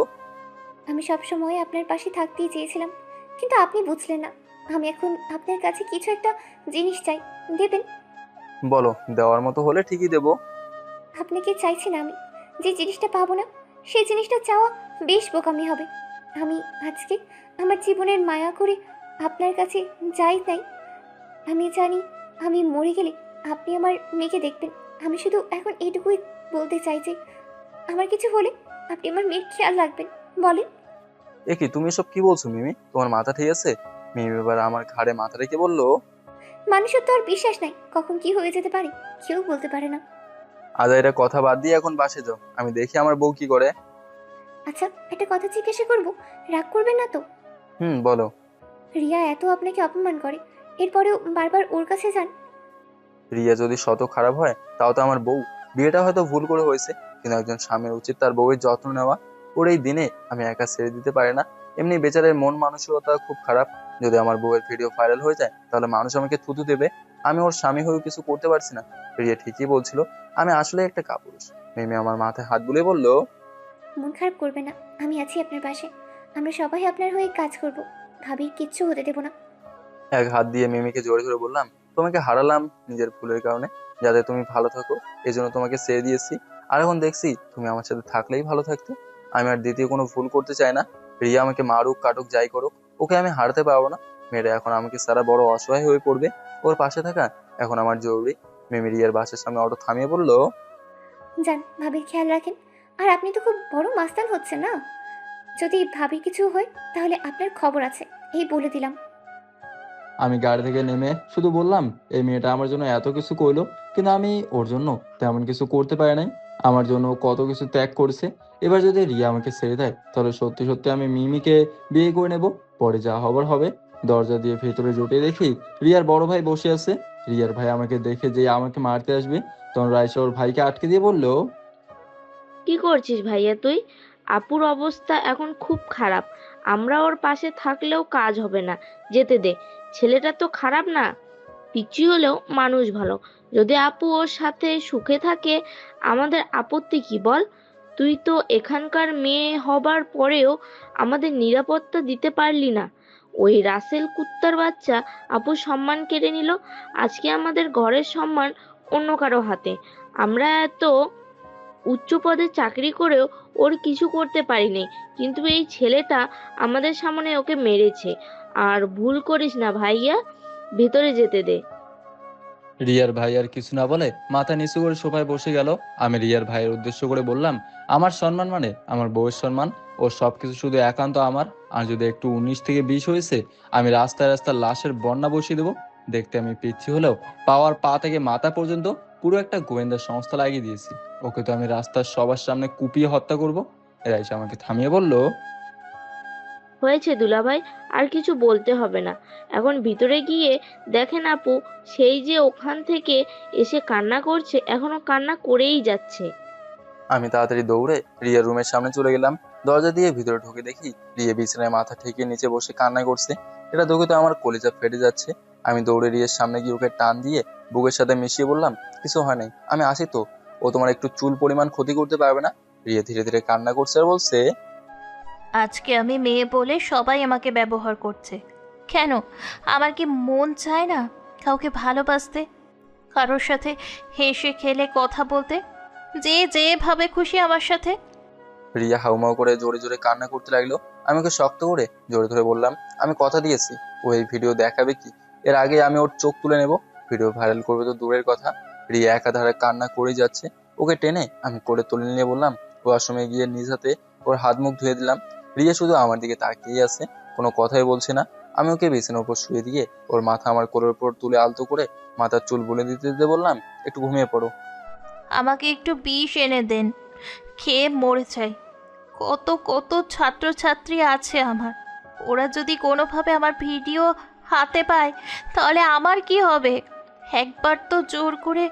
আমি সবসময় আপনার পাশে থাকতেই চেয়েছিলাম, কিন্তু আপনি বুঝলেন না। আমি এখন আপনার কাছে কিছু একটা জিনিস চাই, দেবেন? বলো, দেওয়ার মতো হলে ঠিকই দেবো। আপনাকে চাইছি না আমি, যে জিনিসটা পাবো না সেই জিনিসটা চাওয়া বেশ বোকামি হবে। আমি আজকে আমার জীবনের মায়া করে আপনার কাছে যাই নাই। আমি জানি আমি মরে গেলে আপনি আমার মেয়েকে দেখবেন। আমি শুধু এখন এইটুকুই বলতে চাই যে আমার কিছু হলে আপনি আমার মেয়ের খেয়াল রাখবেন। বলেন। এ কি তুমি এসব কি বলছো মিমি? তোমার মাথা ঠিক আছে? মিমি এবার আমার ঘাড়ে মাথা রেখে বললো, মানুষের তো আর বিশ্বাস নাই, কখন কি হয়ে যেতে পারে কেউ বলতে পারে না। আজ এটা কথা বাদ দিয়ে এখন বাসে যাও, আমি দেখি আমার বউ কি করে। আচ্ছা একটা কথা জিজ্ঞাসা করবো, রাগ করবেন না তো? বলো। রিয়া এত আপনাকে অপমান করে, এরপরেও বারবার ওর কাছে যান। রিয়া যদি শত খারাপ হয় তাও তো আমার বউ। বিয়েটা হয়তো ভুল করে হয়েছে, কিন্তু একজন স্বামীর উচিত তার বউয়ের যত্ন নেওয়া। ওর এই দিনে আমি একা ছেড়ে দিতে পারি না। এমনি বেচারের মন মানসিকতা খুব খারাপ। যদি আমার বউয়ের ভিডিও ভাইরাল হয়ে যায় তাহলে মানুষ আমাকে থুতু দেবে। আমি ওর স্বামী হয়েও কিছু করতে পারছি না। রিয়া ঠিকই বলছিল, আমি আসলে একটা কাপুরুষ। মিমি আমার মাথায় হাত বুলিয়ে বললো, মন খারাপ করবে না, আমি আছি আপনার পাশে। আমরা সবাই আপনার হয়ে কাজ করব, ভাবির কিচ্ছু হতে দেব না। এক হাত দিয়ে মিমিকে জোরে ধরে বললাম, তোমাকে হারালাম নিজের ভুলের কারণে, যাতে তুমি ভালো থাকো এই জন্য তোমাকে ছেড়ে দিয়েছি। আর এখন দেখছি তুমি আমার সাথে থাকলেই ভালো থাকতে। আমি আর দ্বিতীয় কোনো ভুল করতে চাই না। রিয়া আমাকে মারুক কাটুক যাই করুক, ওকে আমি হারাতে পারবো না। মেয়েটা এখন আমাকে সারা বড় অসহায় হয়ে পড়বে। ওর পাশে থাকা এখন আমার জরুরি। মিমি রিয়ার বাসার সামনে অটো থামিয়ে বললো, যান, ভাবির খেয়াল রাখেন। আর আপনি তো খুব বড় মাস্তান হচ্ছেন না, যদি ভাবি কিছু হয় তাহলে আপনার খবর আছে, এই বলে দিলাম। আমি গাড়ি থেকে নেমে শুধু বললাম, এই মেয়েটা আমার জন্য এত কিছু করলো, কিন্তু আমি ওর জন্য তেমন কিছু করতে পারি নাই। আমার জন্য ও কত কিছু ত্যাগ করেছে। এবার যদি রিয়া আমাকে ছেড়ে দেয় তাহলে সত্যি সত্যি আমি মিমিকে বিয়ে করে নেব। পরে যা হবার হবে। দরজা দিয়ে ভেতরে যেতে দেখি রিয়ার বড় ভাই বসে আছে। রিয়ার ভাই আমাকে দেখে যে আমাকে মারতে আসবে, তখন রাইসা ওর ভাইকে আটকে দিয়ে বললো, কি করছিস ভাইয়া তুই? আপুর অবস্থা এখন খুব খারাপ। আমরা ওর পাশে থাকলেও কাজ হবে না, যেতে দে। ছেলেটা তো খারাপ না, পিচ্ছি হলেও মানুষ ভালো। যদি আপু ওর সাথে সুখে থাকে আমাদের আপত্তি কি বল? তুই তো এখানকার মেয়ে হবার পরেও আমাদের নিরাপত্তা দিতে পারলি না। ওই রাসেল কুত্তার বাচ্চা আপুর সম্মান কেড়ে নিল। আজকে আমাদের ঘরের সম্মান অন্য কারো হাতে। আমরা এত উচ্চ পদে চাকরি করেও ওর কিছু করতে পারিনি, কিন্তু এই ছেলেটা আমাদের সামনে ওকে মেরেছে। আর ভুল করিস না ভাইয়া, ভেতরে যেতে দে। রিয়ার ভাই আর কিছু না বলে মাথা নিচু করে সোফায় বসে গেল। আমি রিয়ার ভাইয়ের উদ্দেশ্য করে বললাম, আমার সম্মান মানে আমার বউয়ের সম্মান। ও সবকিছু শুধু একান্ত আমার। আর যদি একটু 19 থেকে 20 হয়েছে, আমি রাস্তায় রাস্তায় লাশের বন্যা বসিয়ে দেবো। দেখতে আমি পিচ্ছি হলেও পাওয়ার পা থেকে মাথা পর্যন্ত পুরো একটা গোয়েন্দা সংস্থা লাগিয়ে দিয়েছি। ওকে তো আমি রাস্তার সবার সামনে কুপিয়ে হত্যা করবো। এরা এসে আমাকে থামিয়ে বলল, হয়েছে দুলাভাই, আর কিছু বলতে হবে না। এখন ভিতরে গিয়ে দেখেন আপু সেই যে ওখান থেকে এসে কান্না করছে, এখনো কান্না করেই যাচ্ছে। আমি তাড়াতাড়ি দৌড়ে রিয়ার রুমের সামনে চলে গেলাম। দরজা দিয়ে ভিতরে ঢুকে দেখি রিয়া বিছানায় মাথা ঠেকিয়ে নিচে বসে কান্না করছে। এটা দেখে তো আমার কলিজা ফেটে যাচ্ছে। আমি দৌড়ে রিয়ার সামনে গিয়ে ওকে টান দিয়ে বুকের সাথে মিশিয়ে বললাম, কিছু হয় নাই, আমি আসি তো। ও তোমার একটু চুল পরিমাণ ক্ষতি করতে পারবে না। রিয়া ধীরে ধীরে কান্না করছে আর বলছে, আজকে আমি মেয়ে বলে সবাই আমাকে ব্যবহার করছে। কেন? আমার কি মন চায় না কাউকে ভালোবাসতে, কারোর সাথে হেসে খেলে কথা বলতে, যে যেভাবে খুশি আমার সাথে? রিয়া হাউমাউ করে জোরে জোরে কান্না করতে লাগলো। আমি ওকে শক্ত করে জোরে ধরে বললাম, আমি কথা দিয়েছি ও এই ভিডিও দেখাবে কি, এর আগে আমি ওর চোখ তুলে নেব। ভিডিও ভাইরাল করবে তো দূরের কথা। রিয়া একাধারে কান্না করেই যাচ্ছে। ওকে টেনে আমি কোলে তুলে নিয়ে বললাম, ওয়াশরুমে গিয়ে নিজ হাতে ওর হাত মুখ ধুয়ে দিলাম। রিয়া শুধু আমার দিকে তাকিয়ে আছে, কোনো কথাই বলছে না। আমি ওকে বিছানার উপর শুয়ে দিয়ে ওর মাথা আমার কোলের উপর তুলে আলতো করে মাথার চুল বুনে দিতে দিতে বললাম, একটু ঘুমিয়ে পড়ো। আমাকে একটু বিষ এনে দেন, খেয়ে মরে চাই। কত কত ছাত্রছাত্রী আছে আমার, ওরা যদি কোনোভাবে আমার ভিডিও হাতে পায় তাহলে আমার কি হবে? একবার তো জোর করে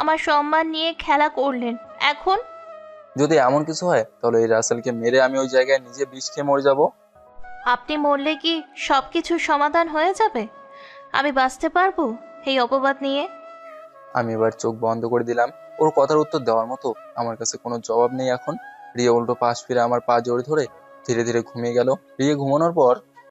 আমার সম্মান নিয়ে খেলা করলেন, এখন যদি এমন কিছু হয় তাহলে এই রাসেলকে মেরে আমি ওই জায়গায় নিজে বিষ খেয়ে মরে যাবো। আপনি মরলে কি সব কিছুর সমাধান হয়ে যাবে? আমি বাঁচতে পারবো এই অপবাদ নিয়ে? আমি এবার চোখ বন্ধ করে দিলাম। ওর কথার উত্তর দেওয়ার মতো আমার কাছে কোনো জবাব নেই এখন। রিয়া উল্টো পাশ ফিরে আমার পা জড়িয়ে ধরে ধীরে ধীরে ঘুমিয়ে গেল। রিয়া ঘুমানোর পর